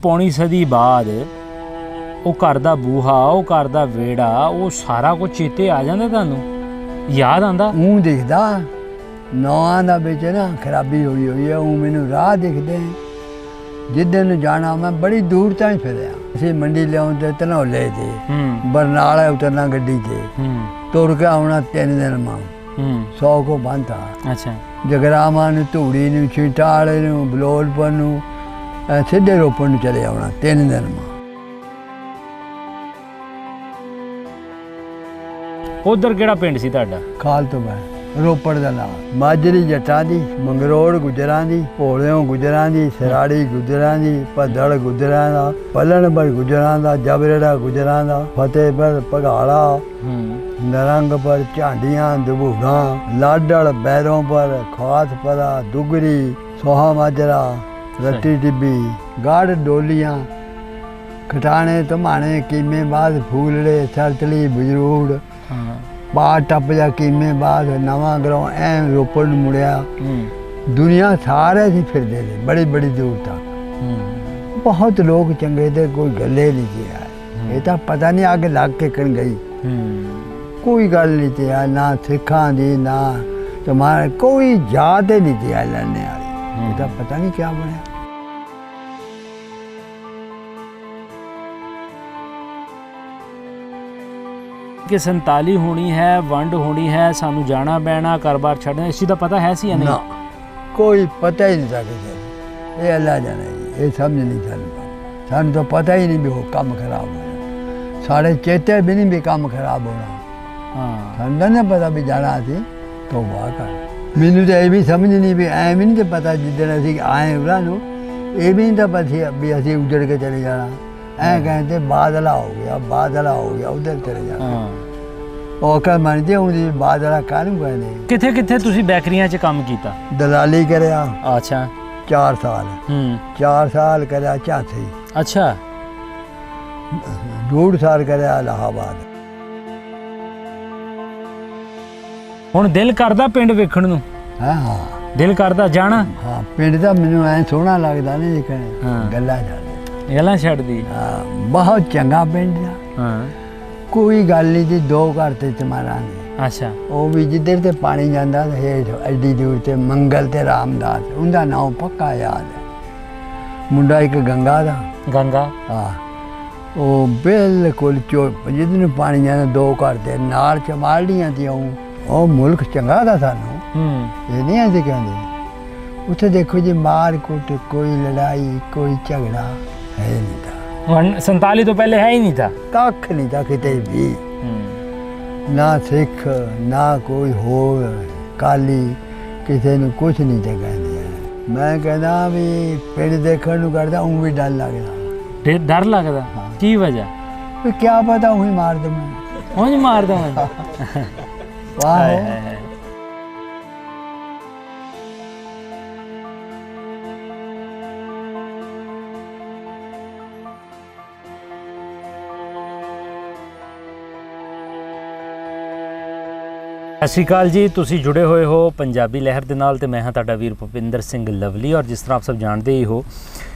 पौनी सदी बाद ਉਹ ਘਰ ਦਾ ਬੂਹਾ ਉਹ ਘਰ ਦਾ ਵੇੜਾ ਉਹ ਸਾਰਾ ਕੁਝ ਚੇਤੇ ਆ ਜਾਂਦਾ ਤੁਹਾਨੂੰ ਯਾਦ ਆਂਦਾ ਉਹ ਦਿਖਦਾ ਨੌਆਂ ਦਾ ਵਿੱਚ ਨਾ ਖਰਾਬੀ ਹੋਈ ਹੈ ਉਹ ਮੈਨੂੰ ਰਾਹ ਦਿਖਦੇ ਜਿੱਦਣ ਨੂੰ ਜਾਣਾ ਮੈਂ ਬੜੀ ਦੂਰ ਤਾਈਂ ਫਿਰਿਆ ਅਸੀਂ ਮੰਡੀ ਲਿਆਉਂਦੇ ਧਨੌਲੇ ਤੇ ਬਰਨਾਲਾ ਉਤਰਨਾ ਗੱਡੀ ਤੇ ਤੁਰ ਕੇ ਆਉਣਾ 3 ਦਿਨ ਮਾਂ 100 ਕੋ ਬੰਦਾ ਅੱਛਾ ਜਗਰਾਵਾਂ ਨੂੰ ਧੂੜੀ ਨੂੰ ਛਿਟਾਲੇ ਨੂੰ ਬਲੋਲਪੁਰ ਨੂੰ ਸਿੱਧੇ ਰੋਪੜ ਨੂੰ ਚਲੇ ਆਉਣਾ 3 ਦਿਨ ਮਾਂ ਉਧਰ ਕਿਹੜਾ ਪਿੰਡ ਸੀ ਤੁਹਾਡਾ ਖਾਲ ਤੋਂ ਬਾਹਰ ਰੋਪੜ ਦਾ ਨਾਮ ਮਾਜਰੀ ਜੱਟਾਂ ਦੀ ਮੰਗਰੋੜ ਗੁਜਰਾਂ ਦੀ ਭੋਲਿਓਂ ਗੁਜਰਾਂ ਦੀ ਸਰਾੜੀ ਗੁਜਰਾਂ ਦੀ ਭੱਦੜ ਗੁਜਰਾਂ ਦਾ ਪਲਣਬਰ ਗੁਜਰਾਂ ਦਾ ਜਬਰੜਾ ਗੁਜਰਾਂ ਦਾ ਫਤਿਹਪੁਰ ਪਘਾਲਾ ਨਰੰਗਪੁਰ ਝਾਂਡੀਆਂ ਦਬੂੜਾਂ ਲਾਡਲ ਬੈਰੋਂ ਪਰ ਖਾਸਪਰਾ ਦੁਗਰੀ ਸੋਹਾ ਮਾਜਰਾ ਰੱਤੀ ਟਿੱਬੀ ਗਾੜ ਡੋਲੀਆਂ ਖਟਾਣੇ ਧਮਾਣੇ ਕੀਮੇ ਬਾਦ ਫੂਲੜੇ ਸਰਤਲੀ ਬਜਰੂੜ ਬਾਹਰ ਟੱਪ ਜਾ ਕੀਮੇ ਬਾਅਦ ਨਵਾਂ ਗਰਾਉਂ ਐ ਰੋਪੜ ਨੂੰ ਮੁੜਿਆ ਦੁਨੀਆ ਸਾਰੇ ਹੀ ਫਿਰਦੇ ਨੇ ਬੜੀ ਬੜੀ ਦੂਰ ਤੱਕ ਬਹੁਤ ਲੋਕ ਚੰਗੇ ਤੇ ਕੋਈ ਗੱਲੇ ਨਹੀਂ ਕਿਹਾ ਇਹ ਤਾਂ ਪਤਾ ਨਹੀਂ ਅੱਗ ਲੱਗ ਕੇ ਕਣ ਗਈ ਕੋਈ ਗੱਲ ਨਹੀਂ ਤੇ ਨਾ ਸਿੱਖਾਂ ਦੀ ਨਾ ਤੁਹਾਰੇ ਕੋਈ ਯਾਦ ਨਹੀਂ ਤੇ ਲੜਨੇ ਵਾਲੀ ਇਹ ਤਾਂ ਪਤਾ ਨਹੀਂ ਕੀ ਬਣਿਆ कि 47 होनी है वंड होनी है सानू जाना बैना कारोबार छड़ना इस चीज़ का पता है सी या नहीं कोई पता ही नहीं था किसी ये अल्लाह जाने ये समझ नहीं सकता सानू तो पता ही नहीं भी वो काम खराब होना साढ़े चेते भी नहीं भी काम खराब होना सानू नहीं पता भी जाना सी तो वाह कर मैनू तो ये भी समझ नहीं भी ऐ भी नहीं तो पता जिदन असी आए उरा नू ये भी नहीं तो पता भी असी उजड़ के चले जाना ऐ कहते बादला हो गया उधर चले जाना औखा मनते ਹੁੰਦੀ ਬਾਦਲਾ ਕਾਹਨੂੰ ਕਹਿੰਦੇ ਕਿੱਥੇ ਕਿੱਥੇ ਤੁਸੀਂ ਬੈਕਰੀਆਂ 'ਚ ਕੰਮ ਕੀਤਾ ਦਲਾਲੀ ਕਰਿਆ ਅੱਛਾ 4 ਸਾਲ 4 ਸਾਲ ਕਰਿਆ ਝਾਂਸੀ ਅੱਛਾ 2 ਸਾਲ ਕਰਿਆ ਇਲਾਹਾਬਾਦ ਹੁਣ ਦਿਲ ਕਰਦਾ ਪਿੰਡ ਵੇਖਣ ਨੂੰ ਹਾਂ ਦਿਲ ਕਰਦਾ ਜਾਣਾ ਹਾਂ ਪਿੰਡ ਦਾ ਮੈਨੂੰ ਐ ਸੋਹਣਾ ਲੱਗਦਾ ਨੇ ਜੇ ਗੱਲਾਂ ਛੱਡਦੀ ਹਾਂ ਬਹੁਤ ਚੰਗਾ ਪਿੰਡ ਆ ਹਾਂ ਕੋਈ ਗੱਲ ਨਹੀਂ ਜੀ 2 ਘਰ ਤੇ ਚਮਾਰਾਂ ਨੇ ਅੱਛਾ ਉਹ ਵੀ ਜਿੱਧਰ ਤੇ ਪਾਣੀ ਜਾਂਦਾ ਹੇਠ ਐਡੀ ਦੂਰ ਤੇ ਮੰਗਲ ਤੇ ਰਾਮਦਾਸ ਉਹਦਾ ਨਾਮ ਪੱਕਾ ਯਾਦ ਹੈ ਮੁੰਡਾ ਇੱਕ ਗੰਗਾ ਦਾ ਗੰਗਾ ਹਾਂ ਉਹ ਬਿਲਕੁਲ ਜਿੱਧਰ ਨੂੰ ਪਾਣੀ ਜਾਂਦਾ 2 ਘਰ ਤੇ ਨਾਲ ਚਮਾਲੀਆਂ ਤੇ ਉਹ ਮੁਲਕ ਚੰਗਾ ਦਾ ਸਾਨੂੰ ਇਹ ਨਹੀਂ ਐਸੇ ਕਹਿੰਦੇ ਉੱਥੇ ਦੇਖੋ ਜੀ ਮਾਰ ਕੁੱਟ ਕੋਈ ਲੜਾਈ ਕੋਈ ਝਗੜਾ ਹੈ ਨਹੀਂ ਤਾਂ 47 तो पहले है ही नहीं था कख नहीं था किते भी ना सिख ना कोई होर काली किसी ने कुछ नहीं थे कहते मैं कहना भी पिंड देखने को करता हूँ भी डर लगता डर लगता हाँ। की वजह भी क्या पता वही मार दूँ मैं वही मार दूँ वाह ਸਤਿ ਸ਼੍ਰੀ ਅਕਾਲ ਜੀ ਤੁਸੀਂ ਜੁੜੇ ਹੋਏ ਹੋ ਪੰਜਾਬੀ ਲਹਿਰ ਦੇ ਨਾਲ ਤੇ ਮੈਂ ਹਾਂ ਤੁਹਾਡਾ ਵੀਰ ਭੁਪਿੰਦਰ ਸਿੰਘ ਲਵਲੀ ਔਰ ਜਿਸ ਤਰ੍ਹਾਂ ਆਪ ਸਭ ਜਾਣਦੇ ਹੀ ਹੋ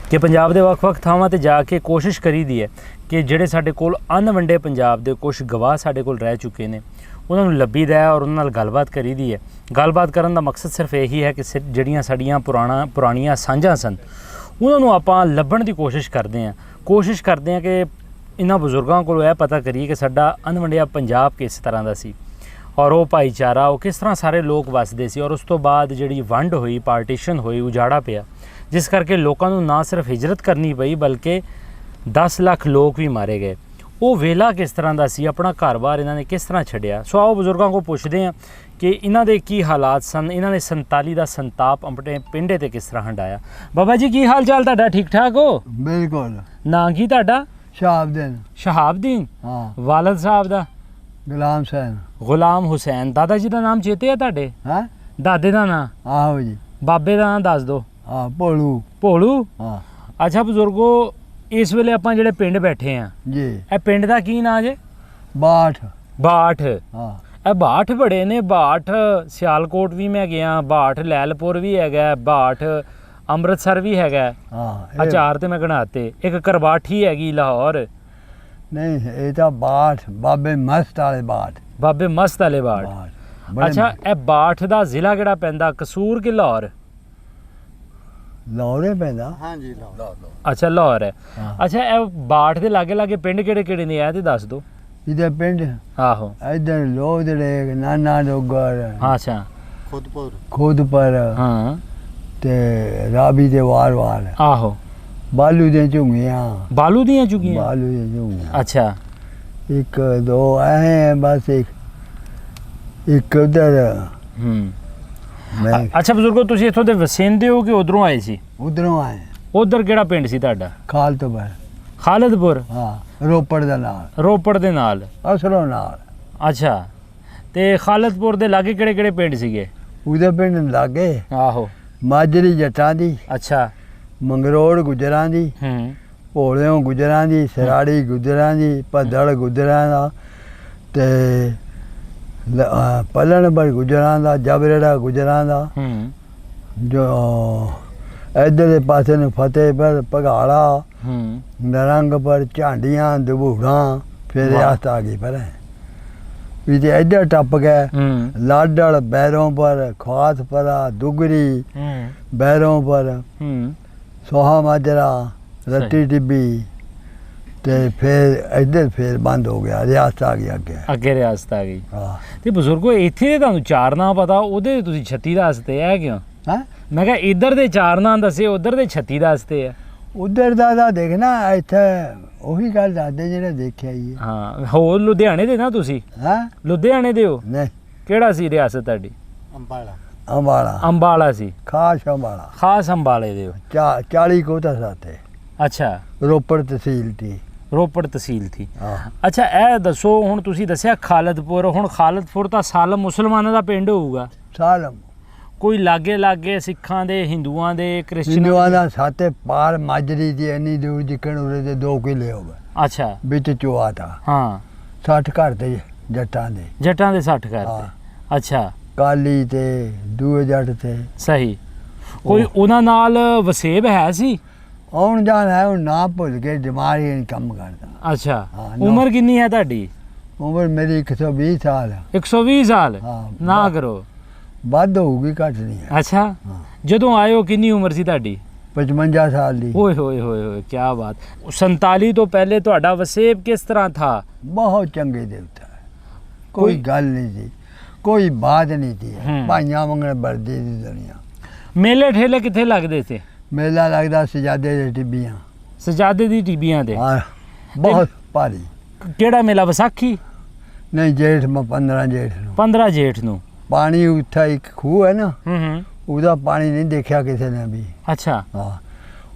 ਕਿ ਪੰਜਾਬ ਦੇ ਵੱਖ-ਵੱਖ ਥਾਵਾਂ ਤੇ ਜਾ ਕੇ ਕੋਸ਼ਿਸ਼ ਕਰੀਦੀ ਹੈ ਕਿ ਜਿਹੜੇ ਸਾਡੇ ਕੋਲ ਅਨਵੰਡੇ ਪੰਜਾਬ ਦੇ ਕੁਝ ਗਵਾਹ ਸਾਡੇ ਕੋਲ ਰਹਿ ਚੁੱਕੇ ਨੇ ਉਹਨਾਂ ਨੂੰ ਲੱਭੀਦਾ ਹੈ ਔਰ ਉਹਨਾਂ ਨਾਲ ਗੱਲਬਾਤ ਕਰੀਦੀ ਹੈ ਗੱਲਬਾਤ ਕਰਨ ਦਾ ਮਕਸਦ ਸਿਰਫ ਇਹੀ ਹੈ ਕਿ ਜਿਹੜੀਆਂ ਸਾਡੀਆਂ ਪੁਰਾਣੀਆਂ ਸਾਂਝਾਂ ਸਨ ਉਹਨਾਂ ਨੂੰ ਆਪਾਂ ਲੱਭਣ ਦੀ ਕੋਸ਼ਿਸ਼ ਕਰਦੇ ਹਾਂ ਕਿ ਇਹਨਾਂ ਬਜ਼ੁਰਗਾਂ ਕੋਲੋਂ ਇਹ ਪਤਾ ਕਰੀਏ ਕਿ ਸਾਡਾ ਅਨਵੰਡਿਆ ਪੰਜਾਬ ਕਿਸ ਤਰ੍ਹਾਂ ਦਾ ਸੀ ਔਰ ਉਹ ਭਾਈਚਾਰਾ ਉਹ ਕਿਸ ਤਰ੍ਹਾਂ ਸਾਰੇ ਲੋਕ ਵਸਦੇ ਸੀ ਔਰ ਉਸ ਤੋਂ ਬਾਅਦ ਜਿਹੜੀ ਵੰਡ ਹੋਈ ਪਾਰਟੀਸ਼ਨ ਹੋਈ ਉਜਾੜਾ ਪਿਆ ਜਿਸ ਕਰਕੇ ਲੋਕਾਂ ਨੂੰ ਨਾ ਸਿਰਫ ਹਿਜਰਤ ਕਰਨੀ ਪਈ ਬਲਕਿ 10 ਲੱਖ ਲੋਕ ਵੀ ਮਾਰੇ ਗਏ ਉਹ ਵੇਲਾ ਕਿਸ ਤਰ੍ਹਾਂ ਦਾ ਸੀ ਆਪਣਾ ਘਰ-ਬਾਰ ਇਹਨਾਂ ਨੇ ਕਿਸ ਤਰ੍ਹਾਂ ਛੱਡਿਆ ਸੋ ਆਓ ਬਜ਼ੁਰਗਾਂ ਕੋਲ ਪੁੱਛਦੇ ਹਾਂ ਕਿ ਇਹਨਾਂ ਦੇ ਕੀ ਹਾਲਾਤ ਸਨ ਇਹਨਾਂ ਨੇ 47 ਦਾ ਸੰਤਾਪ ਆਪਣੇ ਪਿੰਡੇ ਤੇ ਕਿਸ ਤਰ੍ਹਾਂ ਹੰਡਾਇਆ ਬਾਬਾ ਜੀ ਕੀ ਹਾਲ ਚਾਲ ਤੁਹਾਡਾ ਠੀਕ ਠਾਕ ਹੋ ਬਿਲਕੁਲ ਨਾਂ ਕੀ ਤੁਹਾਡਾ ਸ਼ਹਾਬਦੀਨ ਹਾਂ ਵਾਲਦ ਸਾਹਿਬ ਦਾ ਗੁਲਾਮ ਹੁਸੈਨ ਦਾਦਾ ਜੀ ਦਾ ਨਾਮ ਚੇਤੇ ਹੈ ਤੁਹਾਡੇ ਹਾਂ ਦਾਦੇ ਦਾ ਨਾਂ ਆਹੋ ਜੀ ਬਾਬੇ ਦਾ ਨਾਂ ਦੱਸ ਦਿਓ ਹਾਂ ਭੋਲੂ ਹਾਂ ਅੱਛਾ ਬਜ਼ੁਰਗੋ ਇਸ ਵੇਲੇ ਆਪਾਂ ਜਿਹੜੇ ਪਿੰਡ ਬੈਠੇ ਆ ਜੀ ਇਹ ਪਿੰਡ ਦਾ ਕੀ ਨਾਂ ਜੇ ਬਾਠ ਹਾਂ ਇਹ ਬਾਠ ਬੜੇ ਨੇ ਬਾਠ ਸਿਆਲਕੋਟ ਵੀ ਮੈਂ ਗਿਆ ਬਾਠ ਲੈਲਪੁਰ ਵੀ ਹੈਗਾ ਬਾਠ ਅੰਮ੍ਰਿਤਸਰ ਵੀ ਹੈਗਾ, ਹਾਂ ਇਹ- ਚਾਰ ਤੇ ਮੈਂ ਗਣਾਤੇ। ਇੱਕ ਕਰਵਾਠੀ ਹੈਗੀ ਲਾਹੌਰ, ਨਹੀਂ ਇਹ ਤਾਂ ਬਾਠ ਬਾਬੇ ਮਸਤ ਵਾਲੇ ਬਾਠ ਬਾਬੇ ਮਸਤ ਵਾਲੇ ਬਾਠ। ਬੜੇ ਅੱਛਾ, ਇਹ ਬਾਠ ਦਾ ਜ਼ਿਲ੍ਹਾ ਕਿਹੜਾ ਪੈਂਦਾ, ਕਸੂਰ ਕਿ ਲਾਹੌਰ? ਲਾਹੌਰੇ ਪੈਂਦਾ। ਹਾਂਜੀ ਲਾਹੌਰ। ਅੱਛਾ ਲਾਹੌਰ ਹੈ। ਹਾਂ। ਅੱਛਾ, ਇਹ ਬਾਠ ਦੇ ਲਾਗੇ ਲਾਗੇ ਪਿੰਡ ਕਿਹੜੇ ਕਿਹੜੇ ਨੇ, ਇਹ ਤੇ ਦੱਸ ਦਿਓ। ਇਹਦੇ ਪਿੰਡ ਆਹੋ, ਇੱਧਰ ਲੋਧੜੇ, ਨਾਨਾ ਡੋਗਰ, ਅੱਛਾ, ਖੁਦਪੁਰ। ਖੁਦਪੁਰ ਹਾਂ, ਤੇ ਰਾਬੀ ਦੇ ਵਾਰ ਆਹੋ, ਬਾਲੂ ਦੀਆਂ ਝੁੰਗੀਆਂ, ਬਾਲੂ ਦੀਆਂ ਚੁਗੀਆਂ। ਬਾਲੂ ਦੀਆਂ ਝੁੰਗੀਆਂ ਅੱਛਾ, ਇੱਕ ਦੋ ਐ ਬਸ ਇੱਕ ਉਧਰ ਹੂੰ। ਮੈਂ ਅੱਛਾ ਬਜ਼ੁਰਗੋ, ਤੁਸੀਂ ਇੱਥੋਂ ਦੇ ਵਸਿੰਦੇ ਹੋ ਕਿ ਉਧਰੋਂ ਆਏ ਸੀ? ਉਧਰੋਂ ਆਏ ਉਧਰ ਕਿਹੜਾ ਪਿੰਡ ਸੀ ਤੁਹਾਡਾ? ਖਾਲ ਤੋਂ ਬਾਹਰ। ਖਾਲਦਪੁਰ, ਹਾਂ ਰੋਪੜ ਦਾ ਨਾਲ, ਰੋਪੜ ਦੇ ਨਾਲ। ਅਸਲੋਂ ਨਾਲ। ਅੱਛਾ, ਤੇ ਖਾਲਦਪੁਰ ਦੇ ਲਾਗੇ ਕਿਹੜੇ ਕਿਹੜੇ ਪਿੰਡ ਸੀਗੇ? ਉਹਦੇ ਪਿੰਡ ਲਾਗੇ ਆਹੋ, ਮਾਜਰੀ ਜੱਟਾਂ ਦੀ, ਅੱਛਾ, ਮੰਗਰੋੜ ਗੁਜਰਾਂ ਦੀ, ਹੂੰ, ਭੋਲਿਓਂ ਗੁਜਰਾਂ ਦੀ, ਸਰਾੜੀ ਗੁਜਰਾਂ ਦੀ, ਭੱਦੜ ਗੁਜਰਾਂ ਦਾ, ਤੇ ਪਲਣਬੜ ਗੁਜਰਾਂ ਦਾ, ਜਬਰੜਾ ਗੁਜਰਾਂ ਦਾ, ਹੂੰ, ਜੋ ਇੱਧਰ ਦੇ ਪਾਸੇ ਨੂੰ ਫਤਿਹਪੁਰ, ਪਘਾੜਾ, ਹੂੰ, ਨਰੰਗਪੁਰ, ਝਾਂਡੀਆਂ, ਦਬੂੜਾਂ, ਫਿਰ ਵਾਹ। ਰਿਆਸਤ ਆ ਗਈ ਪਰ ਵੀ ਤੇ ਇੱਧਰ ਟੱਪ ਗਏ ਹੂੰ, ਲਾਡਲ, ਬੈਰੋਂਪੁਰ, ਖਵਾਸਪੁਰਾ, ਦੁਗਰੀ, ਹੂੰ, ਬੈਰੋਂਪੁਰ, ਹੂੰ, ਸੋਹਾ ਮਾਜਰਾ, ਰੱਤੀ ਟਿੱਬੀ, ਤੇ ਫਿਰ ਇੱਧਰ ਫਿਰ ਬੰਦ ਹੋ ਗਿਆ, ਰਿਆਸਤ ਆ ਗਈ ਅੱਗੇ। ਅੱਗੇ ਰਿਆਸਤ ਆ ਗਈ। ਹਾਂ ਤੇ ਬਜ਼ੁਰਗੋ, ਇੱਥੇ ਦੇ ਤੁਹਾਨੂੰ ਚਾਰ ਨਾਂ ਪਤਾ, ਉਹਦੇ ਤੁਸੀਂ 36 ਦੱਸਦੇ ਆ ਕਿਉਂ? ਹੈਂ? ਮੈਂ ਕਿਹਾ ਇੱਧਰ ਦੇ ਚਾਰ ਨਾਂ ਦੱਸੇ, ਉੱਧਰ ਦੇ 36 ਦੱਸਦੇ ਆ। ਉਧਰ ਦਾ ਤਾਂ ਦੇਖਣਾ, ਇੱਥੇ ਉਹੀ ਗੱਲ ਦੱਸਦੇ ਜਿਹੜੇ ਦੇਖਿਆ ਹੀ ਹੈ। ਹਾਂ, ਹੋਰ ਲੁਧਿਆਣੇ ਦੇ ਨਾ ਤੁਸੀਂ? ਹਾਂ ਲੁਧਿਆਣੇ ਦੇ ਹੋ? ਨਹੀਂ, ਕਿਹੜਾ ਸੀ ਰਿਆਸਤ ਤੁਹਾਡੀ? ਅੰਬਾਲਾ। ਅੰਬਾਲਾ, ਅੰਬਾਲਾ ਸੀ, ਖਾਸ ਅੰਬਾਲਾ। ਖਾਸ ਅੰਬਾਲੇ ਦੇ ਹੋ। 40 ਕੋਤਾ ਸਾਥੇ ਅੱਛਾ, ਰੋਪੜ ਤਹਿਸੀਲ ਦੀ। ਰੋਪੜ ਤਹਿਸੀਲ ਥੀ। ਹਾਂ ਅੱਛਾ, ਇਹ ਦੱਸੋ ਹੁਣ ਤੁਸੀਂ ਦੱਸਿਆ ਖਾਲਦਪੁਰ, ਹੁਣ ਖਾਲਦਪੁਰ ਤਾਂ ਸਾਲਮ ਮੁਸਲਮਾਨਾਂ ਦਾ ਪਿੰਡ ਹੋਊਗਾ, ਸਾਲਮ ਕੋਈ ਲਾਗੇ ਲਾਗੇ ਸਿੱਖਾਂ ਦੇ, ਹਿੰਦੂਆਂ ਦੇ, ਕ੍ਰਿਸਚਨਾਂ ਹਿੰਦੂਆਂ ਦੇ? ਦਾ ਸਾਤੇ ਪਾਰ ਮਾਜਰੀ ਦੀ ਇੰਨੀ ਦੂਰ ਜਿੱਕਣ ਉਰੇ ਦੇ 2 ਕਿਲੇ ਹੋ ਗਏ ਅੱਛਾ, ਵਿੱਚ ਚੋਆ ਤਾ ਹਾਂ, 60 ਘਰ ਤੇ ਜੱਟਾਂ ਦੇ। ਜੱਟਾਂ ਦੇ 60 ਘਰ ਹਾਂ। ਤੇ। ਅੱਛਾ, ਕਾਲੀ ਤੇ ਦੂਏ ਜੱਟ ਤੇ ਸਹੀ। ਕੋਈ ਉਹਨਾਂ ਨਾਲ ਵਸੇਬ ਹੈ ਸੀ? ਆਉਣ ਜਾਣ ਹੈ, ਉਹ ਨਾ ਭੁੱਲ ਕੇ ਦਿਮਾਗ ਹੀ ਨਹੀਂ ਕੰਮ ਕਰਦਾ। ਅੱਛਾ, ਹਾਂ, ਨਾ। ਉਮਰ ਕਿੰਨੀ ਹੈ ਤੁਹਾਡੀ? ਉਮਰ ਮੇਰੀ 120 ਸਾਲ ਹੈ। 120 ਸਾਲ? ਹਾਂ ਨਾ ਕਰੋ। ਵੱਧ ਹੋਊਗੀ, ਘੱਟ ਨਹੀਂ ਹੈ। ਅੱਛਾ, ਹਾਂ ਜਦੋਂ ਆਏ ਹੋ ਕਿੰਨੀ ਉਮਰ ਸੀ ਤੁਹਾਡੀ? 55 ਸਾਲ ਦੀ। ਓਏ ਹੋਏ ਹੋਏ ਹੋਏ, ਕੀ ਬਾਤ। 47 ਤੋਂ ਪਹਿਲੇ ਤੁਹਾਡਾ ਵਸੇਬ ਕਿਸ ਤਰ੍ਹਾਂ ਥਾ? ਬਹੁਤ ਚੰਗੇ ਦੇਵਤਾ ਹੈ, ਕੋਈ ਕੋਈ- ਗੱਲ ਨਹੀਂ ਸੀ, ਕੋਈ ਬਾਤ ਨਹੀਂ ਸੀ। ਹੂੰ। ਭਾਈਆਂ ਮੰਗਣ ਵਰਦੀ ਦੀ ਦੁਨੀਆ। ਮੇਲੇ ਠੇਲੇ ਕਿੱਥੇ ਲੱਗਦੇ ਸੀ? ਮੇਲਾ ਲੱਗਦਾ ਸਜਾਦੇ ਦੇ ਟਿੱਬੀਆਂ। ਸਜਾਦੇ ਦੀ ਟਿੱਬੀਆਂ ਤੇ? ਹਾਂ ਬਹੁਤ ਭਾਰੀ। ਕਿਹੜਾ ਮੇਲਾ, ਵਿਸਾਖੀ? ਨਹੀਂ, ਜੇਠ ਮੈਂ 15 ਜੇਠ ਨੂੰ। 15 ਜੇਠ ਨੂੰ? ਪਾਣੀ ਉੱਥੇ ਇੱਕ ਖੂਹ ਹੈ ਨਾ, ਹੂੰ, ਉਹਦਾ ਪਾਣੀ ਨਹੀਂ ਦੇਖਿਆ ਕਿਸੇ ਨੇ ਵੀ। ਅੱਛਾ, ਹਾਂ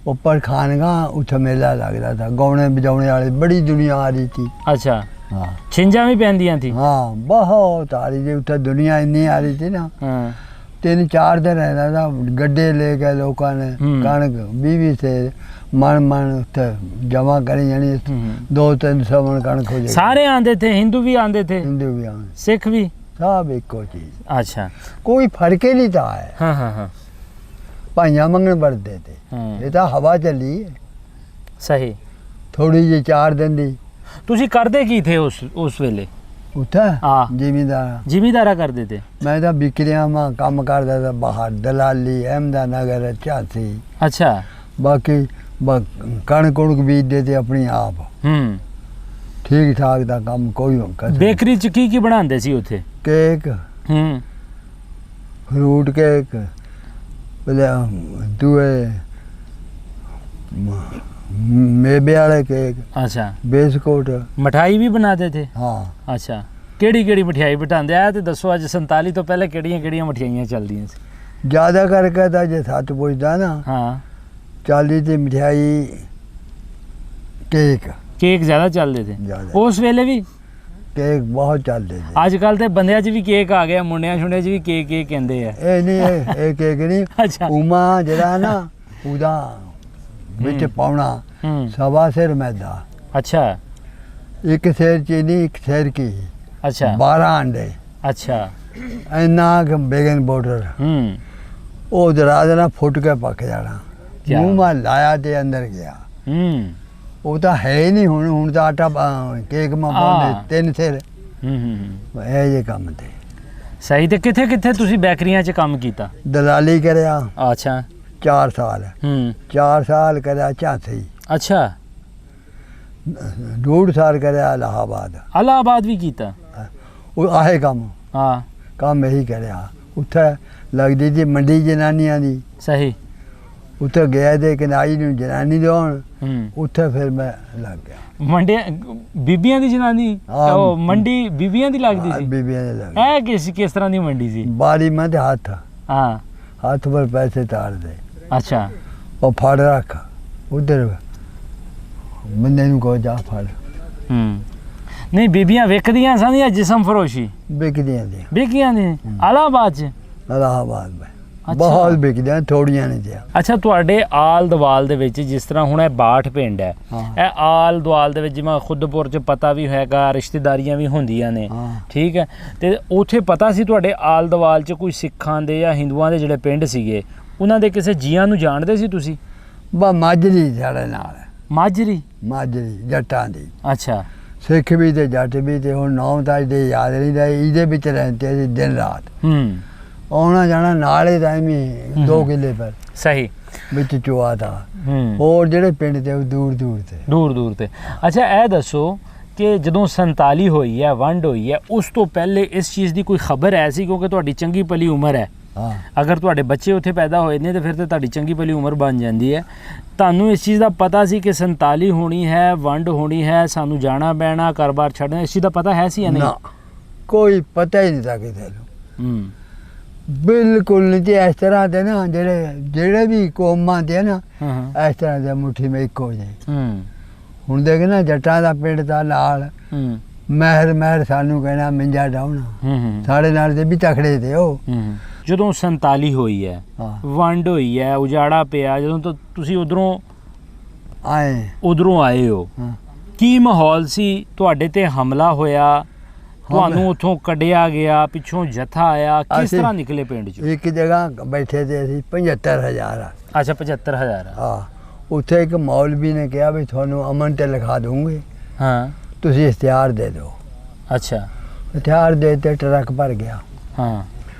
ਉੱਪਰ ਖਾਨਗਾ, ਉੱਥੇ ਮੇਲਾ ਲੱਗਦਾ था, ਗਾਉਣੇ ਵਜਾਉਣੇ ਵਾਲੇ ਬੜੀ ਦੁਨੀਆ ਆ ਰਹੀ थी। ਅੱਛਾ, ਹਾਂ ਛਿੰਜਾਂ ਵੀ ਪੈਂਦੀਆਂ ਸੀ? ਹਾਂ ਬਹੁਤ ਆ ਰਹੀ थी, ਉੱਥੇ ਦੁਨੀਆ ਇੰਨੀ ਆ ਰਹੀ थी ना। ਹਾਂ, 3-4 दिन रहना था, गड्ढे ले गए लोगों ने, हम्म। कणक 20 से मन उत्थे जमा करी जानी। हम्म। 200-300 मन कणक हो जाएगी। सारे आंदे थे? हिंदू भी आंदे थे, हिंदू भी आए, सिख भी? सब एको चीज, अच्छा, कोई फर्क ही नहीं था। है हाँ हाँ हाँ, भाइयां मंगन बढ़ते थे। हाँ, ये तो हवा चली है सही। थोड़ी जी 4 दिन दी। ਤੁਸੀਂ ਕਰਦੇ ਕੀ ਥੇ ਉਸ ਵੇਲੇ? ਉੱਥੇ ਹਾਂ। ਜ਼ਿਮੀਂਦਾਰ ਜ਼ਿਮੀਂਦਾਰਾ ਕਰਦੇ थे? ਮੈਂ ਤਾਂ ਵਿਕਰੀਆਂ ਮਾ ਕੰਮ ਕਰਦਾ था ਬਾਹਰ, ਦਲਾਲੀ, ਅਹਿਮਦਾਨਗਰ, ਝਾਂਸੀ। अच्छा, ਬਾਕੀ ਕਣਕ ਕੁਣਕ ਬੀਜਦੇ ਤੇ ਆਪਣੀ ਆਪ, ਹੂੰ। ਠੀਕ ਠਾਕ ਦਾ ਕੰਮ, ਕੋਈ ਕਸਰ ਨਹੀਂ। ਬੇਕਰੀ ਚ ਕੀ ਬਣਾਉਂਦੇ ਸੀ ਉੱਥੇ? ਕੇਕ, ਹੂੰ, ਫਰੂਟ ਕੇਕ, ਦੂਏ ਮੇਵੇ ਵਾਲੇ ਕੇਕ, अच्छा, ਬਿਸਕੁਟ। ਮਠਾਈ ਵੀ ਬਣਾਉਂਦੇ थे? ਹਾਂ ਅੱਛਾ, ਕਿਹੜੀ ਮਠਿਆਈ ਬਿਠਾਉਂਦੇ ਆ? ਤੇ ਦੱਸੋ ਅੱਜ 47 ਤੋਂ ਪਹਿਲੇ ਕਿਹੜੀਆਂ ਮਠਿਆਈਆਂ ਚੱਲਦੀਆਂ ਸੀ? ਜ਼ਿਆਦਾ ਕਰਕੇ ਤਾਂ ਜੇ ਸੱਚ ਪੁੱਛਦਾ ਨਾ, ਹਾਂ, 40 ਦੀ ਮਠਿਆਈ, ਕੇਕ ਕੇਕ ਜ਼ਿਆਦਾ ਚੱਲਦੇ ਥੇ ਜ਼ਿਆਦਾ। ਉਸ ਵੇਲੇ ਵੀ? ਕੇਕ ਬਹੁਤ ਚੱਲਦੇ ਸੀ। ਅੱਜ ਕੱਲ ਤੇ ਬੰਦਿਆਂ 'ਚ ਵੀ ਕੇਕ ਆ ਗਿਆ, ਮੁੰਡਿਆਂ ਛੁੰਡਿਆਂ 'ਚ ਵੀ ਕੇਕ ਕਹਿੰਦੇ ਆ। ਇਹ ਨਹੀਂ, ਇਹ ਕੇਕ ਨਹੀਂ। ਅੱਛਾ, ਉਮਾ ਜਿਹੜਾ ਨਾ, ਉਹਦਾ ਵਿੱਚ ਪਾਉਣਾ ਹੂੰ, 1.25 ਸੇਰ ਮੈਦਾ, ਅੱਛਾ, 1 ਸੇਰ ਚੀਨੀ, 1 ਸੇਰ ਕੀ, ਅੱਛਾ, 12 ਅੰਡੇ, ਅੱਛਾ, ਇੰਨਾ ਕੁ ਬੇਗਨ ਪਾਊਡਰ, ਹੂੰ, ਉਹ ਜਰਾ ਦੇਣਾ, ਫੁੱਟ ਕੇ ਪੱਕ ਜਾਣਾ। ਕਿਆ? ਮੂੰਹ ਮਾ ਲਾਇਆ ਤੇ ਅੰਦਰ ਗਿਆ। ਉਹ ਤਾਂ ਹੈ ਹੀ ਨਹੀਂ ਹੁਣ ਤਾਂ ਆਟਾ ਕੇਕ ਮਾ ਪਾਉਂਦੇ 3 ਸਿਰ ਇਹ ਜੇ ਕੰਮ ਤੇ। ਸਹੀ। ਤੇ ਕਿੱਥੇ ਕਿੱਥੇ ਤੁਸੀਂ ਬੇਕਰੀਆਂ 'ਚ ਕੰਮ ਕੀਤਾ? ਦਲਾਲੀ ਕਰਿਆ ਅੱਛਾ। 4 ਸਾਲ 4 ਸਾਲ ਕਰਿਆ ਝਾਂਸੀ। ਅੱਛਾ। 2.5 ਸਾਲ ਕਰਿਆ ਇਲਾਹਾਬਾਦ। ਇਲਾਹਾਬਾਦ ਵੀ ਕੀਤਾ? ਉਹ ਆਹੇ ਕੰਮ ਹਾਂ। ਕੰਮ ਇਹੀ ਕਰਿਆ। ਉੱਥੇ ਲੱਗਦੀ ਸੀ ਮੰਡੀ ਜਨਾਨੀਆਂ ਦੀ। ਸਹੀ। ਉੱਥੇ ਗਿਆ ਤੇ ਕਿਨਾਈ ਨੂੰ ਜਨਾਨੀ ਦੇਉਣ। ਉੱਥੇ ਫਿਰ ਮੈਂ ਲੱਗ ਗਿਆ। ਮੰਡੀ ਬੀਬੀਆਂ ਦੀ ਜਨਾਨੀ? ਹਾਂ। ਉਹ ਮੰਡੀ ਬੀਬੀਆਂ ਦੀ ਲੱਗਦੀ ਸੀ? ਬੀਬੀਆਂ ਦੇ ਲੱਗ ਇਹ ਕਿਸ ਤਰ੍ਹਾਂ ਦੀ ਮੰਡੀ ਸੀ? ਬਾਰੀ ਮੈਂ ਤੇ ਹੱਥ ਹਾਂ। ਹੱਥ ਪਰ ਪੈਸੇ ਤਾਰ ਦੇ। ਅੱਛਾ। ਉਹ ਫੜ ਰੱਖ ਉਧਰ ਬੰਦੇ ਨੂੰ ਕਹੋ ਜਾ ਫੜ। ਨਹੀਂ ਬੀਬੀਆਂ ਵਿਕਦੀਆਂ ਸਨ ਜਾਂ ਜਿਸਮ ਫਰੋਸ਼ੀ? ਵਿਕਦੀਆਂ ਦੀਆਂ ਵਿਕੀਆਂ ਨੇ ਇਲਾਹਾਬਾਦ 'ਚ? ਇਲਾਹਾਬਾਦ ਮੈਂ ਅੱਛਾ। ਬਹੁਤ ਵਿਕਦੀਆਂ, ਥੋੜੀਆਂ ਨਹੀਂ ਦਿਆ। ਅੱਛਾ। ਤੁਹਾਡੇ ਆਲ ਦੁਆਲ ਦੇ ਵਿੱਚ ਜਿਸ ਤਰ੍ਹਾਂ ਹੁਣ ਇਹ ਬਾਠ ਪਿੰਡ ਹੈ, ਹਾਂ। ਇਹ ਆਲ ਦੁਆਲ ਦੇ ਵਿੱਚ ਜਿਵੇਂ ਖੁਦਪੁਰ 'ਚ ਪਤਾ ਵੀ ਹੈਗਾ, ਰਿਸ਼ਤੇਦਾਰੀਆਂ ਵੀ ਹੁੰਦੀਆਂ ਨੇ, ਹਾਂ। ਠੀਕ ਹੈ। ਤੇ ਉੱਥੇ ਪਤਾ ਸੀ ਤੁਹਾਡੇ ਆਲ ਦੁਆਲ 'ਚ ਕੋਈ ਸਿੱਖਾਂ ਦੇ ਜਾਂ ਹਿੰਦੂਆਂ ਦੇ ਜਿਹੜੇ ਪਿੰਡ ਸੀਗੇ ਉਹਨਾਂ ਦੇ ਕਿਸੇ ਜੀਆਂ ਨੂੰ ਜਾਣਦੇ ਸੀ ਤੁਸੀਂ? ਬਾ ਮਾਜਰੀ ਸਾਡੇ ਨਾਲ ਮਾਜਰੀ? ਮਾਜਰੀ ਜੱਟਾਂ ਦੀ। ਅੱਛਾ। ਸਿੱਖ ਵੀ ਤੇ ਜੱਟ ਵੀ ਤੇ ਹੁਣ ਨਾਮ ਤਾਂ ਇਹਦੇ ਯਾਦ ਨਹੀਂ ਦਾ। ਇਹਦੇ ਵਿੱਚ ਰਹਿੰਦੇ ਸੀ ਦਿਨ ਰਾਤ। ਆਉਣਾ ਜਾਣਾ ਨਾਲ ਹੀ ਟਾਈਮ ਹੀ 2 ਕਿੱਲੇ ਪਰ ਸਹੀ ਵਿੱਚ ਚੁਆ ਦਾ। ਹੋਰ ਜਿਹੜੇ ਪਿੰਡ ਤੇ ਉਹ ਦੂਰ ਦੂਰ ਤੇ। ਅੱਛਾ ਇਹ ਦੱਸੋ ਕਿ ਜਦੋਂ 47 ਹੋਈ ਹੈ, ਵੰਡ ਹੋਈ ਹੈ, ਉਸ ਤੋਂ ਪਹਿਲੇ ਇਸ ਚੀਜ਼ ਦੀ ਕੋਈ ਖਬਰ ਹੈ ਸੀ? ਕਿਉਂਕਿ ਤੁਹਾਡੀ ਚੰਗੀ ਭਲੀ ਉਮਰ ਹੈ। ਹਾਂ। ਅਗਰ ਤੁਹਾਡੇ ਬੱਚੇ ਉੱਥੇ ਪੈਦਾ ਹੋਏ ਨੇ ਤੇ ਫਿਰ ਤਾਂ ਤੁਹਾਡੀ ਚੰਗੀ ਭਲੀ ਉਮਰ ਬਣ ਜਾਂਦੀ ਹੈ। ਤੁਹਾਨੂੰ ਇਸ ਚੀਜ਼ ਦਾ ਪਤਾ ਸੀ ਕਿ 47 ਹੋਣੀ ਹੈ, ਵੰਡ ਹੋਣੀ ਹੈ, ਸਾਨੂੰ ਜਾਣਾ ਪੈਣਾ, ਘਰ-ਬਾਰ ਛੱਡਣਾ, ਇਸ ਚੀਜ਼ ਦਾ ਪਤਾ ਹੈ ਸੀ ਜਾਂ ਨਹੀਂ? ਨਾ, ਕੋਈ ਪਤਾ ਹੀ ਨਹੀਂ ਤਾਂ ਕਿਸੇ ਨੂੰ। ਬਿਲਕੁਲ ਨਹੀਂ। ਤੇ ਇਸ ਤਰ੍ਹਾਂ ਦੇ ਨਾ ਜਿਹੜੇ ਵੀ ਕੌਮਾਂ ਦੇ ਨਾ ਇਸ ਤਰ੍ਹਾਂ ਦੇ ਮੁੱਠੀ ਵਿੱਚ ਇੱਕੋ ਜਿਹੇ। ਹੁਣ ਦੇਖ ਨਾ ਜੱਟਾਂ ਦਾ ਪਿੰਡ ਦਾ ਨਾਲ ਮਹਿਰ ਸਾਨੂੰ ਕਹਿਣਾ ਮਿੰਜਾ ਡਾਉਣਾ। ਸਾਡੇ ਨਾਲ ਤੇ ਵੀ ਤਖੜੇ ਤੇ ਉਹ। ਜਦੋਂ 47 ਹੋਈ ਹੈ, ਵੰਡ ਹੋਈ ਹੈ, ਉਜਾੜਾ ਪਿਆ, ਜਦੋਂ ਤੋਂ ਤੁਸੀਂ ਉਧਰੋਂ ਆਏ ਹੋ, ਕੀ ਮਾਹੌਲ ਸੀ? ਤੁਹਾਡੇ ਤੇ ਹਮਲਾ ਹੋਇਆ, ਤੁਹਾਨੂੰ ਉੱਥੋਂ ਕੱਢਿਆ ਗਿਆ, ਪਿੱਛੋਂ ਜਥਾ ਆਇਆ, ਕਿਸ ਤਰ੍ਹਾਂ ਨਿਕਲੇ ਪਿੰਡ 'ਚੋਂ? ਇੱਕ ਜਗ੍ਹਾ ਬੈਠੇ ਤੇ ਅਸੀਂ 75,000। ਅੱਛਾ 75,000। ਹਾਂ। ਉੱਥੇ ਇੱਕ ਮੌਲਵੀ ਨੇ ਕਿਹਾ ਵੀ ਤੁਹਾਨੂੰ ਅਮਨ ਤੇ ਲਿਖਾ ਦੂੰਗੇ, ਹਾਂ, ਤੁਸੀਂ ਇਸ਼ਤਿਹਾਰ ਦੇ ਦਿਓ। ਅੱਛਾ। ਇਸ਼ਤਿਹਾਰ ਦੇ ਤੇ ਟਰੱਕ ਭਰ ਗਿਆ। ਹਾਂ।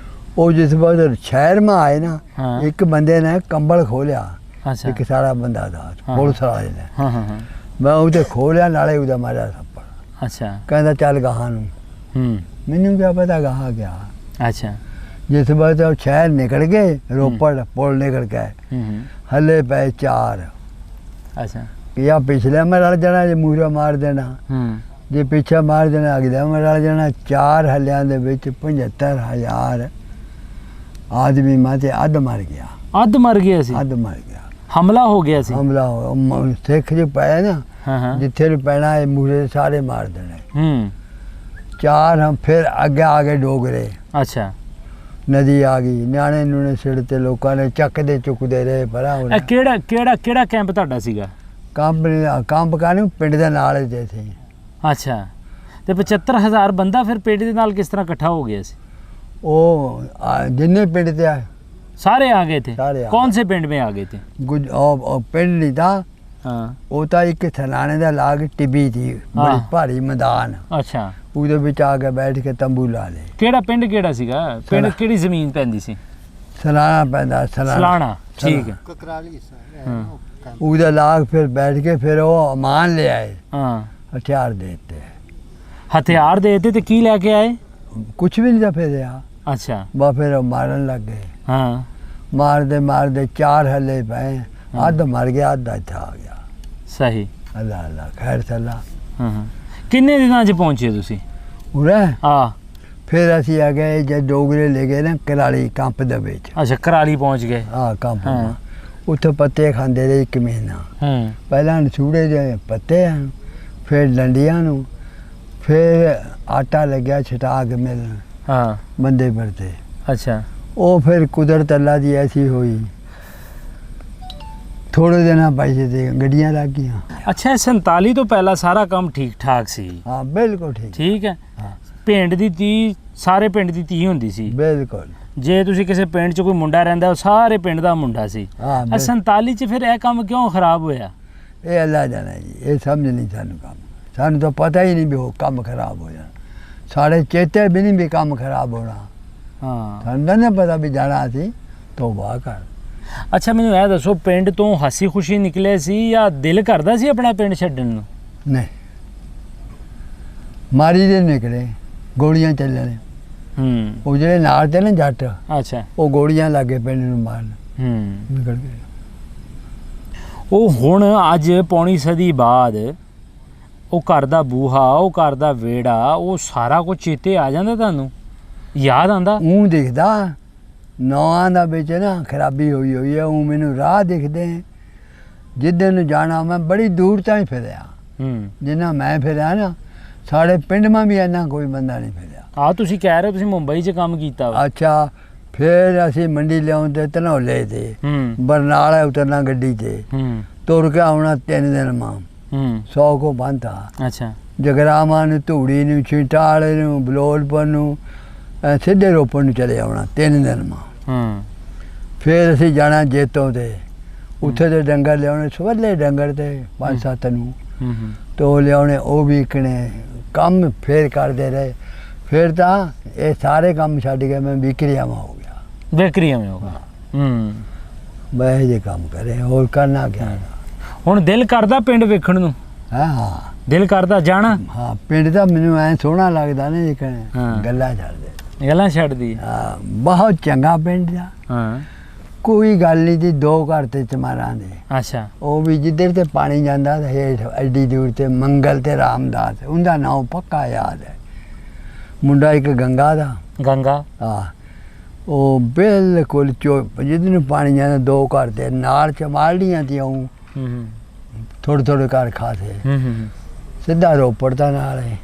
ਉਹ ਜਿਸ ਵਾਰ ਸ਼ਹਿਰ में ਆਏ ਨਾ, ਇੱਕ ਬੰਦੇ ਨੇ ਕੰਬਲ ਖੋਲਿਆ। ਅੱਛਾ। ਇੱਕ ਸਾਰਾ ਬੰਦਾ ਦਾ ਪੁਲਿਸ ਵਾਲੇ ਨੇ। ਹਾਂ। ਮੈਂ ਉਹਦੇ ਖੋਲਿਆ, ਨਾਲੇ ਉਹਦਾ ਮਾਰਿਆ ਥੱਪੜ। ਅੱਛਾ। ਕਹਿੰਦਾ ਚੱਲ ਗਾਹਾਂ ਨੂੰ। ਮੈਨੂੰ ਕੀ ਪਤਾ ਗਾਹਾਂ ਗਿਆ। ਅੱਛਾ। ਜਿਸ ਵਾਰ ਉਹ ਸ਼ਹਿਰ ਨਿਕਲ ਗਏ, ਰੋਪੜ ਪੁਲ ਨਿਕਲ ਗਏ, ਹੱਲੇ ਪਏ 4। ਅੱਛਾ। ਜਾਂ ਪਿਛਲੇ ਮੈਂ ਰਲ ਜਾਣਾ, ਜੇ ਮੂਹਰੇ ਮਾਰ ਦੇਣਾ, ਜੇ ਪਿੱਛੇ ਮਾਰ ਦੇਣਾ ਅਗਲੇ ਮੈਂ ਰਲ ਜਾਣਾ। 4 ਹੱਲਿਆਂ ਦੇ ਵਿੱਚ 75,000 ਆਦਮੀ ਮਾਤੇ ਅੱਧ ਮਰ ਗਿਆ। ਅੱਧ ਮਰ ਗਿਆ ਸੀ? ਅੱਧ ਮਰ ਗਿਆ। ਹਮਲਾ ਹੋ ਗਿਆ ਸੀ? ਹਮਲਾ ਹੋ ਸਿੱਖ ਜੋ ਪਏ ਨਾ, ਜਿੱਥੇ ਨੂੰ ਪੈਣਾ ਹੈ ਮੂਹਰੇ ਸਾਰੇ ਮਾਰ ਦੇਣੇ। 4 ਹਮ ਫਿਰ ਅੱਗੇ ਆ ਗਏ ਡੋਗਰੇ। ਅੱਛਾ। ਨਦੀ ਆ ਗਈ, ਨਿਆਣੇ ਨੂਣੇ ਸਿਰ ਤੇ ਲੋਕਾਂ ਨੇ ਚੱਕਦੇ ਚੁੱਕਦੇ ਰਹੇ ਪਰਾਂ। ਇਹ ਕਿਹੜਾ ਕੈਂਪ ਤੁਹਾਡਾ ਸੀਗਾ? ਕੰਪ ਕਾਨੂੰ ਪਿੰਡ ਦੇ ਨਾਲ ਦੇ ਸੀ। ਅੱਛਾ। ਤੇ 75,000 ਬੰਦਾ ਫਿਰ ਪਿੰਡ ਦੇ ਨਾਲ ਕਿਸ ਤਰ੍ਹਾਂ ਇਕੱਠਾ ਹੋ ਗਿਆ ਸੀ? ਉਹ ਜਿੰਨੇ ਪਿੰਡ ਤੇ ਆਏ सारे आ गए थे? सारे कौन से पिंड में आ गए थे? पिंड नहीं था। हाँ। वो था एक थलाने का लाग टिब्बी थी, बड़ी भारी मैदान। अच्छा। ਉਹਦੇ ਵਿੱਚ ਆ ਕੇ ਬੈਠ ਕੇ ਤੰਬੂ ਲਾ ਲਏ। ਕਿਹੜਾ ਪਿੰਡ ਕਿਹੜਾ ਸੀਗਾ? ਪਿੰਡ ਕਿਹੜੀ ਜ਼ਮੀਨ ਪੈਂਦੀ ਸੀ? ਸਲਾਣਾ ਪੈਂਦਾ। ਸਲਾਣਾ। ਠੀਕ ਹੈ। ਕਕਰਾਲੀ ਉਹਦੇ ਲਾਗ ਫਿਰ ਬੈਠ ਕੇ ਫਿਰ ਉਹ ਅਮਾਨ ਲੈ ਆਏ। ਹਾਂ। ਹਥਿਆਰ ਦੇ ਦਿੱਤੇ। ਹਥਿਆਰ ਦੇ ਦਿੱਤੇ ਤੇ ਕੀ ਲੈ ਕੇ ਆਏ? ਕੁਝ ਵੀ ਨਹੀਂ ਤਾਂ ਫਿਰ ਆ। ਅੱਛਾ। ਬਾ ਫਿਰ ਮਾਰਨ ਲੱਗ ਗਏ। ਹਾਂ। ਮਾਰਦੇ 4 ਹੱਲੇ ਪਏ, ਅੱਧ ਮਰ ਗਿਆ, ਅੱਧਾ ਇੱਥੇ ਆ ਗਿਆ। ਸਹੀ। ਅੱਲਾ ਅੱਲਾ ਖੈਰ ਸੱਲਾ। ਹਾਂ। ਕਿੰਨੇ ਦਿਨਾਂ 'ਚ ਪਹੁੰਚੇ ਤੁਸੀਂ ਉਰੇ? ਹਾਂ। ਫਿਰ ਅਸੀਂ ਆ ਗਏ ਜਦ ਡੋਗਰੇ ਲੈ ਗਏ ਨਾ ਕਰਾਲੀ ਕੰਪ ਦੇ ਵਿੱਚ। ਅੱਛਾ ਕਰਾਲੀ ਪਹੁੰਚ ਗਏ? ਹਾਂ ਕੰਪ। ਉੱਥੇ ਪੱਤੇ ਖਾਂਦੇ ਰਹੇ 1 ਮਹੀਨਾ। ਪਹਿਲਾਂ ਨਸੂੜੇ ਦੇ ਪੱਤੇ, ਫਿਰ ਡੰਡੀਆਂ ਨੂੰ, ਫਿਰ ਆਟਾ ਲੱਗਿਆ ਛਟਾ ਕੇ ਮਿਲਣ। ਹਾਂ। ਬੰਦੇ ਵਰਤੇ। ਅੱਛਾ। ਉਹ ਫਿਰ ਕੁਦਰਤ ਅੱਲਾ ਦੀ ਐਸੀ ਹੋਈ, ਥੋੜੇ ਦਿਨਾਂ ਪੈਸੇ ਦੇ ਗੱਡੀਆਂ ਲੱਗ ਗਈਆਂ। ਅੱਛਾ 47 ਤੋਂ ਪਹਿਲਾਂ ਸਾਰਾ ਕੰਮ ਠੀਕ ਠਾਕ ਸੀ? ਹਾਂ ਬਿਲਕੁਲ ਠੀਕ। ਠੀਕ ਹੈ। ਹਾਂ। ਪਿੰਡ ਦੀ 30 ਸਾਰੇ ਪਿੰਡ ਦੀ 30 ਹੁੰਦੀ ਸੀ? ਬਿਲਕੁਲ। ਜੇ ਤੁਸੀਂ ਕਿਸੇ ਪਿੰਡ 'ਚ ਕੋਈ ਮੁੰਡਾ ਰਹਿੰਦਾ ਉਹ ਸਾਰੇ ਪਿੰਡ ਦਾ ਮੁੰਡਾ ਸੀ ਹਾਂ ਇਹ 47 'ਚ ਫਿਰ ਇਹ ਕੰਮ ਕਿਉਂ ਖਰਾਬ ਹੋਇਆ? ਇਹ ਅੱਲਾ ਜਾਣਾ ਜੀ, ਇਹ ਸਮਝ ਨਹੀਂ ਸਾਨੂੰ ਕੰਮ। ਸਾਨੂੰ ਤਾਂ ਪਤਾ ਹੀ ਨਹੀਂ ਵੀ ਉਹ ਕੰਮ ਖਰਾਬ ਹੋ ਜਾਣਾ, ਸਾਡੇ ਚੇਤੇ ਵੀ ਨਹੀਂ ਵੀ ਕੰਮ ਖਰਾਬ ਹੋਣਾ। ਹਾਂ ਸਾਨੂੰ ਤਾਂ ਨਹੀਂ ਪਤਾ ਵੀ ਜਾਣਾ ਅਸੀਂ ਤੋਬਾ ਕਰ। ਅੱਛਾ ਮੈਨੂੰ ਇਹ ਦੱਸੋ, ਪਿੰਡ ਤੋਂ ਹੱਸੀ ਖੁਸ਼ੀ ਨਿਕਲੇ ਸੀ ਜਾਂ ਦਿਲ ਕਰਦਾ ਸੀ ਆਪਣਾ ਪਿੰਡ ਛੱਡਣ ਨੂੰ? ਨਹੀਂ, ਮਾਰੀ ਦੇ ਨਿਕਲੇ, ਗੋਲੀਆਂ ਚੱਲਣੇ। ਉਹ ਜਿਹੜੇ ਨਾਲ ਤੇ ਨਾ ਜੱਟ, ਅੱਛਾ ਉਹ ਗੋਲੀਆਂ ਲੱਗੇ ਪਿੰਡ ਨੂੰ ਮਾਰਨ, ਨਿਕਲ ਗਏ। ਉਹ ਹੁਣ ਅੱਜ ਪੌਣੀ ਸਦੀ ਬਾਅਦ ਉਹ ਘਰ ਦਾ ਬੂਹਾ, ਉਹ ਘਰ ਦਾ ਵਿਹੜਾ, ਉਹ ਸਾਰਾ ਕੁਝ ਚੇਤੇ ਆ ਜਾਂਦਾ ਤੁਹਾਨੂੰ? ਯਾਦ ਆਂਦਾ? ਉਹ ਦਿਖਦਾ ਨੌਆਂ ਦਾ ਵਿੱਚ ਨਾ ਖਰਾਬੀ ਹੋਈ ਹੈ। ਉਹ ਮੈਨੂੰ ਰਾਹ ਦਿਖਦੇ, ਜਿੱਦਣ ਨੂੰ ਜਾਣਾ ਮੈਂ ਬੜੀ ਦੂਰ ਤਾਂ ਹੀ ਫਿਰਿਆ। ਜਿੰਨਾ ਮੈਂ ਫਿਰਿਆ ਨਾ, ਸਾਡੇ ਪਿੰਡ ਮਾਂ ਵੀ ਇੰਨਾ ਕੋਈ ਬੰਦਾ ਨਹੀਂ ਫਿਰਿਆ। ਆ ਤੁਸੀਂ ਕਹਿ ਰਹੇ ਹੋ ਤੁਸੀਂ ਮੁੰਬਈ 'ਚ ਕੰਮ ਕੀਤਾ ਵਾ? ਅੱਛਾ, ਫਿਰ ਅਸੀਂ ਮੰਡੀ ਲਿਆਉਂਦੇ ਧਨੌਲੇ ਤੇ, ਬਰਨਾਲਾ ਉਤਰਨਾ ਗੱਡੀ ਤੇ, ਤੁਰ ਕੇ ਆਉਣਾ 3 ਦਿਨ ਮਾਂ 100 ਕੋ ਬੰਦਾ। ਅੱਛਾ, ਜਗਰਾਵਾਂ ਨੂੰ, ਧੂੜੀ ਨੂੰ, ਛਿੰਟਾਲੇ ਨੂੰ, ਬਲੋਲਪੁਰ ਨੂੰ, ਸਿੱਧੇ ਰੋਪੜ ਨੂੰ ਚਲੇ ਆਉਣਾ 3 ਦਿਨ ਮਾਂ। ਫਿਰ ਅਸੀਂ ਜਾਣਾ ਜੇਤੋਂ ਤੇ, ਉੱਥੇ ਦੇ ਡੰਗਰ ਲਿਆਉਣੇ, ਸਵੱਲੇ ਡੰਗਰ ਤੇ 5-7 ਨੂੰ ਤੋ ਲਿਆਉਣੇ, ਉਹ ਵੀ ਵਿਕਣੇ। ਕੰਮ ਫਿਰ ਕਰਦੇ ਰਹੇ। ਫਿਰ ਤਾਂ ਇਹ ਸਾਰੇ ਕੰਮ ਛੱਡ ਕੇ ਮੈਂ ਵਿਕਰੀਆਂ ਹੋ ਗਿਆ। ਵਿਕਰੀਆਂ ਹੋ ਗਿਆ। ਮੈਂ ਇਹ ਜੇ ਕੰਮ ਕਰੇ, ਹੋਰ ਕਰਨਾ ਕਿਆ। ਹੁਣ ਦਿਲ ਕਰਦਾ ਪਿੰਡ ਵੇਖਣ ਨੂੰ? ਹਾਂ, ਦਿਲ ਕਰਦਾ ਜਾਣਾ? ਹਾਂ, ਪਿੰਡ ਤਾਂ ਮੈਨੂੰ ਐ ਸੋਹਣਾ ਲੱਗਦਾ ਨਾ ਜੀ, ਗੱਲਾਂ ਛੱਡਦੇ, ਗੱਲਾਂ ਛੱਡਦੀ। ਹਾਂ, ਬਹੁਤ ਚੰਗਾ ਪਿੰਡ ਦਾ। ਹਾਂ, ਕੋਈ ਗੱਲ ਨਹੀਂ ਜੀ, 2 ਘਰ ਤੇ ਚਮਾਰਾਂ ਦੇ। ਅੱਛਾ, ਉਹ ਵੀ ਜਿੱਧਰ ਤੇ ਪਾਣੀ ਜਾਂਦਾ ਹੇਠ ਐਡੀ ਦੂਰ ਤੇ ਮੰਗਲ ਤੇ ਰਾਮਦਾਸ, ਉਹਦਾ ਨਾਮ ਪੱਕਾ ਯਾਦ ਹੈ। ਮੁੰਡਾ ਇੱਕ ਗੰਗਾ ਦਾ। ਗੰਗਾ? ਹਾਂ, ਉਹ ਬਿਲਕੁਲ ਜਿੱਧਰ ਨੂੰ ਪਾਣੀ ਜਾਂਦਾ 2 ਘਰ ਤੇ ਨਾਲ ਚਮਾਲੀਆਂ ਤੇ ਆਉਂ ਥੋੜੇ ਘਰ ਖਾਸੇ, ਸਿੱਧਾ ਰੋਪੜ ਦਾ ਨਾਲ ਹੈ।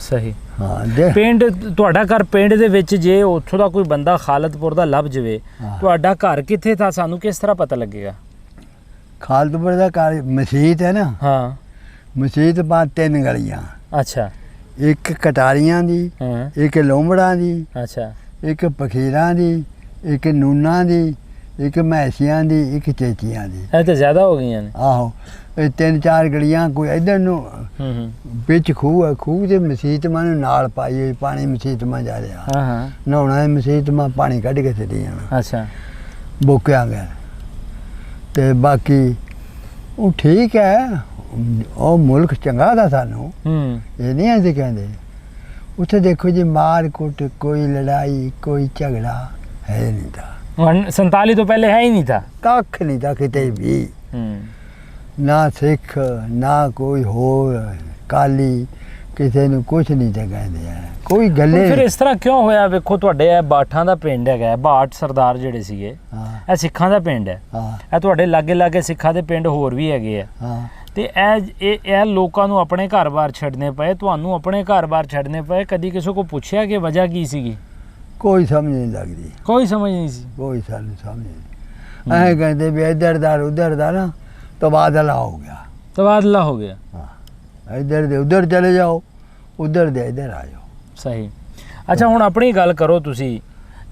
ਸਹੀ। ਹਾਂ, ਪਿੰਡ ਤੁਹਾਡਾ ਘਰ ਪਿੰਡ ਦੇ ਵਿੱਚ, ਜੇ ਉੱਥੋਂ ਦਾ ਕੋਈ ਬੰਦਾ ਖਾਲਦਪੁਰ ਦਾ ਲੱਭ ਜਵੇ, ਤੁਹਾਡਾ ਘਰ ਕਿੱਥੇ ਥਾ, ਸਾਨੂੰ ਕਿਸ ਤਰ੍ਹਾਂ ਪਤਾ ਲੱਗੇਗਾ? ਖਾਲਦਪੁਰ ਦਾ ਘਰ ਮਸਜਿਦ ਹੈ ਨਾ। ਹਾਂ, ਮਸਜਿਦ ਬਾਅਦ 3 ਗਲੀਆਂ। ਅੱਛਾ, ਇੱਕ ਕਟਾਰੀਆਂ ਦੀ, ਇੱਕ ਲੋਂਬੜਾਂ ਦੀ, ਅੱਛਾ, ਇੱਕ ਪਖੀਰਾਂ ਦੀ, ਇੱਕ ਨੂਨਾਂ ਦੀ, ਇੱਕ ਮੈਸੀਆਂ ਦੀ, ਇੱਕ ਚੇਚੀਆਂ ਦੀ। ਇਹ ਤਾਂ ਜ਼ਿਆਦਾ ਹੋ ਗਈਆਂ ਨੇ। ਆਹੋ, ਇਹ 3-4 ਗਲੀਆਂ। ਕੋਈ ਇੱਧਰ ਨੂੰ ਵਿੱਚ ਖੂਹ ਹੈ, ਖੂਹ ਦੇ ਮਸੀਤ ਮਾਂ ਨੂੰ ਨਾਲ ਪਾਈ ਹੋਈ, ਪਾਣੀ ਮਸੀਤ ਮਾਂ ਜਾ ਰਿਹਾ। ਹਾਂ, ਨਹਾਉਣਾ ਹੈ ਮਸੀਤ ਮਾਂ, ਪਾਣੀ ਕੱਢ ਕੇ ਸਿੱਟੀ ਜਾਣਾ। ਅੱਛਾ, ਬੋਕਿਆ ਗਿਆ। ਤੇ ਬਾਕੀ ਉਹ ਠੀਕ ਹੈ, ਉਹ ਮੁਲਕ ਚੰਗਾ ਦਾ ਸਾਨੂੰ, ਇਹ ਨਹੀਂ ਅਸੀਂ ਕਹਿੰਦੇ। ਉੱਥੇ ਦੇਖੋ ਜੀ, ਮਾਰ ਕੁੱਟ, ਕੋਈ ਲੜਾਈ, ਕੋਈ ਝਗੜਾ ਹੈ ਨਹੀਂ था। 47 ਤੋਂ ਪਹਿਲੇ ਹੈ ਹੀ ਨਹੀਂ था। ਕੱਖ ਨਹੀਂ था ਕਿਤੇ ਵੀ। ਨਾ ਸਿੱਖ, ਨਾ ਕੋਈ ਹੋਰ ਕਾਲੀ, ਕਿਸੇ ਨੂੰ ਕੁਛ ਨਹੀਂ ਤੇ ਕਹਿੰਦੇ ਆ, ਕੋਈ ਗੱਲੇ। ਫਿਰ ਇਸ ਤਰ੍ਹਾਂ ਕਿਉਂ ਹੋਇਆ? ਵੇਖੋ ਤੁਹਾਡੇ ਇਹ ਬਾਠਾਂ ਦਾ ਪਿੰਡ ਹੈਗਾ, ਬਾਠ ਸਰਦਾਰ ਜਿਹੜੇ ਸੀਗੇ, ਇਹ ਸਿੱਖਾਂ ਦਾ ਪਿੰਡ ਹੈ। ਇਹ ਤੁਹਾਡੇ ਲਾਗੇ ਸਿੱਖਾਂ ਦੇ ਪਿੰਡ ਹੋਰ ਵੀ ਹੈਗੇ ਆ। ਤੇ ਇਹ ਲੋਕਾਂ ਨੂੰ ਆਪਣੇ ਘਰ-ਬਾਰ ਛੱਡਨੇ ਪਏ, ਤੁਹਾਨੂੰ ਆਪਣੇ ਘਰ-ਬਾਰ ਛੱਡਨੇ ਪਏ। ਕਦੀ ਕਿਸੇ ਕੋ ਪੁੱਛਿਆ ਕਿ ਵਜ੍ਹਾ ਕੀ ਸੀਗੀ? ਕੋਈ ਸਮਝ ਨਹੀਂ ਲੱਗਦੀ, ਕੋਈ ਸਮਝ ਨਹੀਂ ਸੀ। ਕੋਈ ਸਾਨੂੰ ਸਮਝ ਨਹੀਂ। ਐਂ ਕਹਿੰਦੇ ਵੀ ਇੱਧਰ ਦਾ ਉੱਧਰ ਦਾ ਨਾ ਤਬਾਦਲਾ ਹੋ ਗਿਆ। ਤਬਾਦਲਾ ਹੋ ਗਿਆ? ਹਾਂ, ਇੱਧਰ ਦੇ ਉੱਧਰ ਚਲੇ ਜਾਓ, ਉੱਧਰ ਦੇ ਇੱਧਰ ਆ ਜਾਓ। ਸਹੀ। ਅੱਛਾ, ਹੁਣ ਆਪਣੀ ਗੱਲ ਕਰੋ। ਤੁਸੀਂ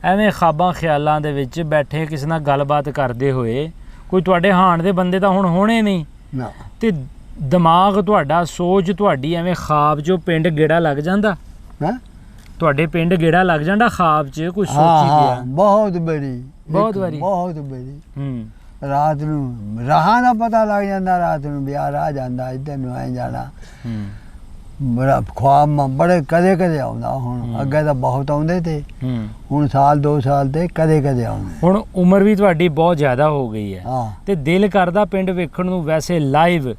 ਐਵੇਂ ਖਾਬਾਂ ਖਿਆਲਾਂ ਦੇ ਵਿੱਚ ਬੈਠੇ ਕਿਸੇ ਨਾਲ ਗੱਲਬਾਤ ਕਰਦੇ ਹੋਏ, ਕੋਈ ਤੁਹਾਡੇ ਹਾਣ ਦੇ ਬੰਦੇ ਤਾਂ ਹੁਣ ਹੋਣੇ ਨਹੀਂ ਨਾ, ਤੇ ਦਿਮਾਗ ਤੁਹਾਡਾ, ਸੋਚ ਤੁਹਾਡੀ ਐਵੇਂ ਖਾਬ 'ਚ ਪਿੰਡ ਗੇੜਾ ਲੱਗ ਜਾਂਦਾ? ਹਾਂ, ਤੁਹਾਡੇ ਪਿੰਡ ਗੇੜਾ ਲੱਗ ਜਾਂਦਾ ਖਾਬ 'ਚ? ਕੋਈ ਸੋਚੀ ਗਿਆ? ਬਹੁਤ ਬੜੀ, ਬਹੁਤ ਵਾਰੀ, ਬਹੁਤ ਬੜੀ। ਰਾਤ ਨੂੰ ਰਾਹਾਂ ਦਾ ਪਤਾ ਲੱਗ ਜਾਂਦਾ, ਰਾਤ ਨੂੰ ਵਿਆਹ ਆ ਜਾਂਦਾ, ਇੱਧਰ ਨੂੰ ਐ ਜਾਣਾ। ਬੜਾ ਖੁਆਬ ਬੜੇ ਕਦੇ ਆਉਂਦਾ। ਹੁਣ ਅੱਗੇ ਤਾਂ ਬਹੁਤ ਆਉਂਦੇ ਤੇ, ਹੁਣ ਸਾਲ 2 ਸਾਲ ਤੇ ਕਦੇ ਆਉਂਦੇ। ਹੁਣ ਉਮਰ ਵੀ ਤੁਹਾਡੀ ਬਹੁਤ ਜ਼ਿਆਦਾ ਹੋ ਗਈ ਹੈ ਹਾਂ, ਤੇ ਦਿਲ ਕਰਦਾ ਪਿੰਡ ਵੇਖਣ ਨੂੰ ਵੈਸੇ ਲਾਈਵ?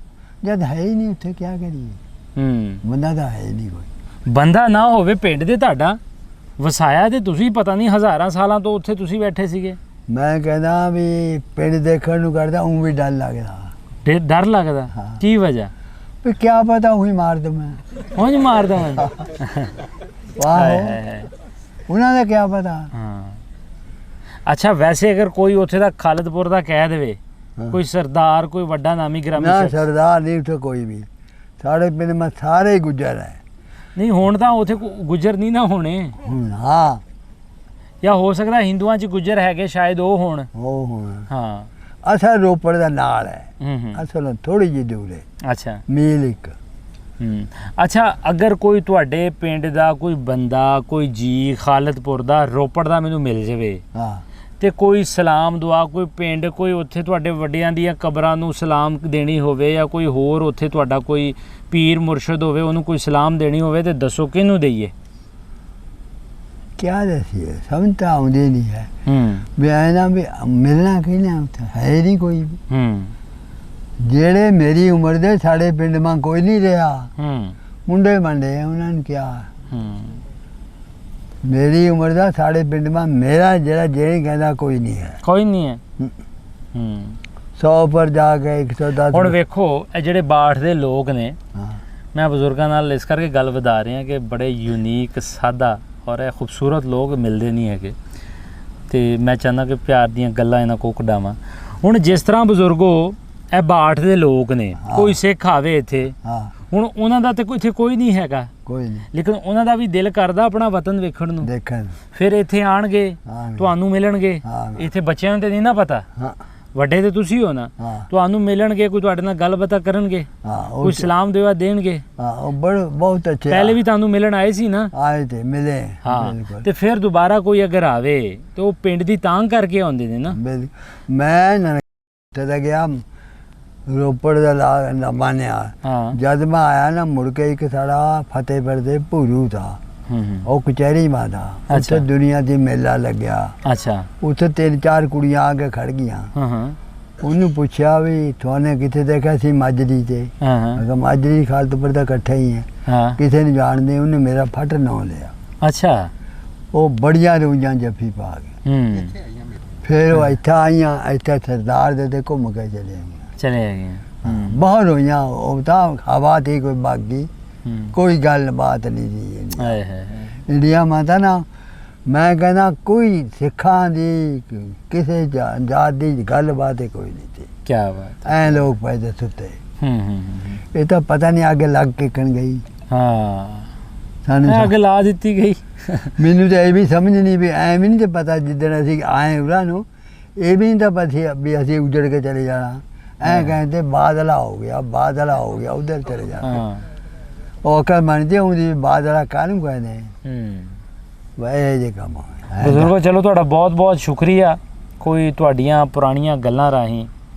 ਜਦ ਹੈ ਹੀ ਨਹੀਂ ਉੱਥੇ, ਕੀ ਕਰੀਏ? ਬੰਦਾ ਤਾਂ ਹੈ ਹੀ ਨਹੀਂ ਕੋਈ। ਬੰਦਾ ਨਾ ਹੋਵੇ ਪਿੰਡ ਦੇ, ਤੁਹਾਡਾ ਵਸਾਇਆ ਤੇ ਤੁਸੀਂ ਪਤਾ ਨਹੀਂ ਹਜ਼ਾਰਾਂ ਸਾਲਾਂ ਤੋਂ ਉੱਥੇ ਤੁਸੀਂ ਬੈਠੇ ਸੀਗੇ। ਮੈਂ ਕਹਿੰਦਾ ਵੀ ਪਿੰਡ ਦੇਖਣ ਨੂੰ ਕਰਦਾ, ਉਹ ਵੀ ਡਰ ਲੱਗਦਾ। ਡਰ ਲੱਗਦਾ? ਕੀ ਵਜ੍ਹਾ? ਵੀ ਕਿਆ ਪਤਾ ਉਹੀ ਮਾਰ ਦਵਾਂ ਮੈਂ, ਉਂਝ ਮਾਰ ਦਵਾਂ। ਵਾਹ, ਉਹਨਾਂ ਦਾ ਕਿਆ ਪਤਾ। ਹਾਂ, ਅੱਛਾ, ਵੈਸੇ ਅਗਰ ਕੋਈ ਉੱਥੇ ਦਾ ਖਾਲਦਪੁਰ ਦਾ ਕਹਿ ਦੇਵੇ, ਕੋਈ ਸਰਦਾਰ, ਕੋਈ ਵੱਡਾ ਨਾਮੀ ਗ੍ਰਾਮੀ? ਨਾ, ਸਰਦਾਰ ਨਹੀਂ ਉੱਥੇ ਕੋਈ ਵੀ। ਸਾਡੇ ਪਿੰਡ ਮੈਂ ਸਾਰੇ ਹੀ ਗੁੱਜਰ ਹੈ। ਨਹੀਂ, ਹੁਣ ਤਾਂ ਉੱਥੇ ਗੁੱਜਰ ਨਹੀਂ ਨਾ ਹੋਣੇ। ਹਾਂ, ਜਾਂ ਹੋ ਸਕਦਾ ਹਿੰਦੂਆਂ 'ਚ ਗੁੱਜਰ ਹੈਗੇ ਸ਼ਾਇਦ ਉਹ ਹੋਣ। ਉਹ ਹੁਣ ਹਾਂ। ਅਸਲ ਰੋਪੜ ਦਾ ਨਾਲ ਹੈ, ਹੂੰ। ਅਸਲ ਥੋੜੀ ਜਿਹੀ ਦੂਰ ਹੈ, ਅੱਛਾ। ਮੀਲ ਇੱਕ। ਅੱਛਾ, ਅਗਰ ਕੋਈ ਤੁਹਾਡੇ ਪਿੰਡ ਦਾ ਕੋਈ ਬੰਦਾ, ਕੋਈ ਜੀ ਖਾਲਦਪੁਰ ਦਾ ਰੋਪੜ ਦਾ ਮੈਨੂੰ ਮਿਲ ਜਾਵੇ ਹਾਂ ਤੇ ਕੋਈ ਸਲਾਮ ਦੁਆ, ਕੋਈ ਪਿੰਡ, ਕੋਈ ਉੱਥੇ ਤੁਹਾਡੇ ਵੱਡਿਆਂ ਦੀਆਂ ਕਬਰਾਂ ਨੂੰ ਸਲਾਮ ਦੇਣੀ ਹੋਵੇ, ਜਾਂ ਕੋਈ ਹੋਰ ਉੱਥੇ ਤੁਹਾਡਾ ਕੋਈ ਪੀਰ ਮੁਰਸ਼ਦ ਹੋਵੇ ਉਹਨੂੰ ਕੋਈ ਸਲਾਮ ਦੇਣੀ ਹੋਵੇ, ਤੇ ਦੱਸੋ ਕਿਹਨੂੰ ਦਈਏ? ਕਿਆ ਦੱਸੀਏ, ਸਮਝ ਤਾਂ ਆਉਂਦੀ ਨਹੀਂ ਹੈ ਵੀ ਐ ਨਾ ਵੀ ਮਿਲਣਾ ਕਿਹਨੇ, ਉੱਥੇ ਹੈ ਨਹੀਂ ਕੋਈ ਵੀ। ਜਿਹੜੇ ਮੇਰੀ ਉਮਰ ਦੇ ਸਾਡੇ ਪਿੰਡ ਮਾਂ ਕੋਈ ਨਹੀਂ ਰਿਹਾ, ਮੁੰਡੇ ਮੰਡੇ ਉਹਨਾਂ ਨੂੰ ਕਿਹਾ। ਮੇਰੀ ਉਮਰ ਦਾ ਸਾਡੇ ਪਿੰਡ ਮਾਂ ਮੇਰਾ ਜਿਹੜੇ ਕਹਿੰਦਾ ਕੋਈ ਨਹੀਂ ਹੈ, ਕੋਈ ਨਹੀਂ ਹੈ। 100 ਪਰ ਜਾ ਕੇ 110। ਹੁਣ ਵੇਖੋ ਇਹ ਜਿਹੜੇ ਬਾਠ ਦੇ ਲੋਕ ਨੇ, ਹਾਂ ਮੈਂ ਬਜ਼ੁਰਗਾਂ ਨਾਲ ਇਸ ਕਰਕੇ ਗੱਲ ਵਧਾ ਰਿਹਾ ਕਿ ਬੜੇ ਯੂਨੀਕ, ਸਾਦਾ ਔਰ ਇਹ ਖੂਬਸੂਰਤ ਲੋਕ ਮਿਲਦੇ ਨਹੀਂ ਹੈਗੇ, ਤੇ ਮੈਂ ਚਾਹੁੰਦਾ ਕਿ ਪਿਆਰ ਦੀਆਂ ਗੱਲਾਂ ਇਹਨਾਂ ਕੋਲ ਕਢਾਵਾਂ। ਹੁਣ ਜਿਸ ਤਰ੍ਹਾਂ ਬਜ਼ੁਰਗੋ ਇਹ ਬਾਠ ਦੇ ਲੋਕ ਨੇ, ਕੋਈ ਸਿੱਖ ਆਵੇ ਇੱਥੇ, ਹਾਂ ਹੁਣ ਉਹਨਾਂ ਦਾ ਤੇ ਇੱਥੇ ਕੋਈ ਨਹੀਂ ਹੈਗਾ, ਕੋਈ ਨਹੀਂ, ਲੇਕਿਨ ਉਹਨਾਂ ਦਾ ਵੀ ਦਿਲ ਕਰਦਾ ਆਪਣਾ ਵਤਨ ਵੇਖਣ ਨੂੰ। ਦੇਖਣ ਫਿਰ ਇੱਥੇ ਆਣਗੇ, ਤੁਹਾਨੂੰ ਮਿਲਣਗੇ। ਹਾਂ ਇੱਥੇ ਬੱਚਿਆਂ ਨੂੰ ਤੇ ਨਹੀਂ ਨਾ ਪਤਾ, ਹਾਂ ਵੱਡੇ ਤੇ ਤੁਸੀਂ ਹੋ ਨਾ, ਹਾਂ ਤੁਹਾਨੂੰ ਮਿਲਣਗੇ, ਕੋਈ ਤੁਹਾਡੇ ਨਾਲ ਗੱਲਬਾਤ ਕਰਨਗੇ, ਹਾਂ ਕੋਈ ਸਲਾਮ ਦੁਆ ਦੇਣਗੇ। ਹਾਂ ਉਹ ਬਹੁਤ ਅੱਛੇ ਪਹਿਲੇ ਵੀ ਤੁਹਾਨੂੰ ਮਿਲਣ ਆਏ ਸੀ ਨਾ? ਆਏ ਤੇ ਮਿਲੇ। ਹਾਂ, ਬਿਲਕੁਲ ਤੇ ਫਿਰ ਦੁਬਾਰਾ ਕੋਈ ਅਗਰ ਆਵੇ ਤੇ ਉਹ ਪਿੰਡ ਦੀ ਤਾਂਗ ਕਰਕੇ ਆਉਂਦੇ ਨੇ ਨਾ। ਬਿਲਕੁਲ। ਮੈਂ ਨਨਕਾਣਾ ਗਿਆ, ਰੋਪੜ ਦਾ ਲਾ ਮਾਨਿਆ। ਹਾਂ। ਜਦ ਮੈਂ ਆਇਆ ਨਾ ਮੁੜ ਕੇ, ਇੱਕ ਸਾਡਾ ਫਤਿਹਪੁਰ ਦੇ ਭੂਰੂ ਦਾ, ਉਹ ਕਚਹਿਰੀ ਮਾਂ ਦਾ, ਉੱਥੇ ਦੁਨੀਆ ਦੀ ਮੇਲਾ ਲੱਗਿਆ। ਅੱਛਾ। ਉੱਥੇ 3-4 ਕੁੜੀਆਂ ਆ ਕੇ ਖੜ ਗਈਆਂ। ਉਹਨੂੰ ਪੁੱਛਿਆ ਵੀ ਤੁਹਾਨੇ ਕਿੱਥੇ ਦੇਖਿਆ ਸੀ? ਮਾਜਰੀ ਤੇ। ਮੈਂ ਕਿਹਾ ਮਾਜਰੀ ਖਾਲਦਪੁਰ ਦਾ ਇਕੱਠਾ ਹੀ ਹੈ, ਕਿਸੇ ਨੂੰ ਜਾਣਦੇ। ਉਹਨੇ ਮੇਰਾ ਫਟ ਨਾਂ ਲਿਆ। ਅੱਛਾ। ਉਹ ਬੜੀਆਂ ਰੋਈਆਂ ਜੱਫੀ ਪਾ ਕੇ। ਫਿਰ ਉਹ ਇੱਥੇ ਆਈਆਂ, ਇੱਥੇ ਸਰਦਾਰ ਦੇ ਤੇ ਘੁੰਮ ਕੇ ਚਲੇ ਗਏ। ਬਹੁਤ ਰੋਈਆਂ। ਉਹ ਤਾਂ ਹਵਾ ਤੇ ਕੋਈ ਬਾਗੀ, ਕੋਈ ਗੱਲ ਬਾਤ ਨਹੀਂ ਸੀ ਇੰਡੀਆ ਮਾਂ ਤਾਂ ਨਾ। ਮੈਂ ਕਹਿੰਦਾ ਕੋਈ ਸਿੱਖਾਂ ਦੀ ਕਿਸੇ ਜਾਤ ਦੀ ਗੱਲ ਬਾਤ ਕੋਈ ਨਹੀਂ ਸੀ। ਕੀ ਬਾਤ। ਐ ਲੋਕ ਪੈਦੇ ਸੁੱਤੇ। ਇਹ ਤਾਂ ਪਤਾ ਨਹੀਂ ਅੱਗੇ ਲੱਗ ਕੇ ਕਣ ਗਈ। ਹਾਂ, ਸਾਨੂੰ ਅੱਗ ਲਾ ਦਿੱਤੀ ਗਈ। ਮੈਨੂੰ ਤਾਂ ਇਹ ਵੀ ਸਮਝ ਨਹੀਂ ਵੀ ਐ ਵੀ ਨਹੀਂ ਤੇ ਪਤਾ ਜਿੱਦਣ ਅਸੀਂ ਆਏ ਉਹਨਾਂ ਨੂੰ, ਇਹ ਵੀ ਨਹੀਂ ਤਾਂ ਪਤਾ ਵੀ ਅਸੀਂ ਉਜੜ ਕੇ ਚਲੇ ਜਾਣਾ। ਐ ਕਹਿੰਦੇ ਬਾਦਲਾ ਹੋ ਗਿਆ, ਬਾਦਲਾ ਹੋ ਗਿਆ, ਉਧਰ ਚਲੇ ਜਾਣਾ। ਉਹ ਅਕਲ ਮੰਨਦੇ ਹੁੰਦੀ ਬਾਦਲਾ ਕਾਹਨੂੰ ਕਹਿੰਦੇ। ਇਹ ਜੇ ਕੰਮ ਬਜ਼ੁਰਗੋ, ਚਲੋ ਤੁਹਾਡਾ ਬਹੁਤ ਬਹੁਤ ਸ਼ੁਕਰੀਆ। ਕੋਈ ਤੁਹਾਡੀਆਂ ਪੁਰਾਣੀਆਂ ਗੱਲਾਂ ਰਾਹੀਂ,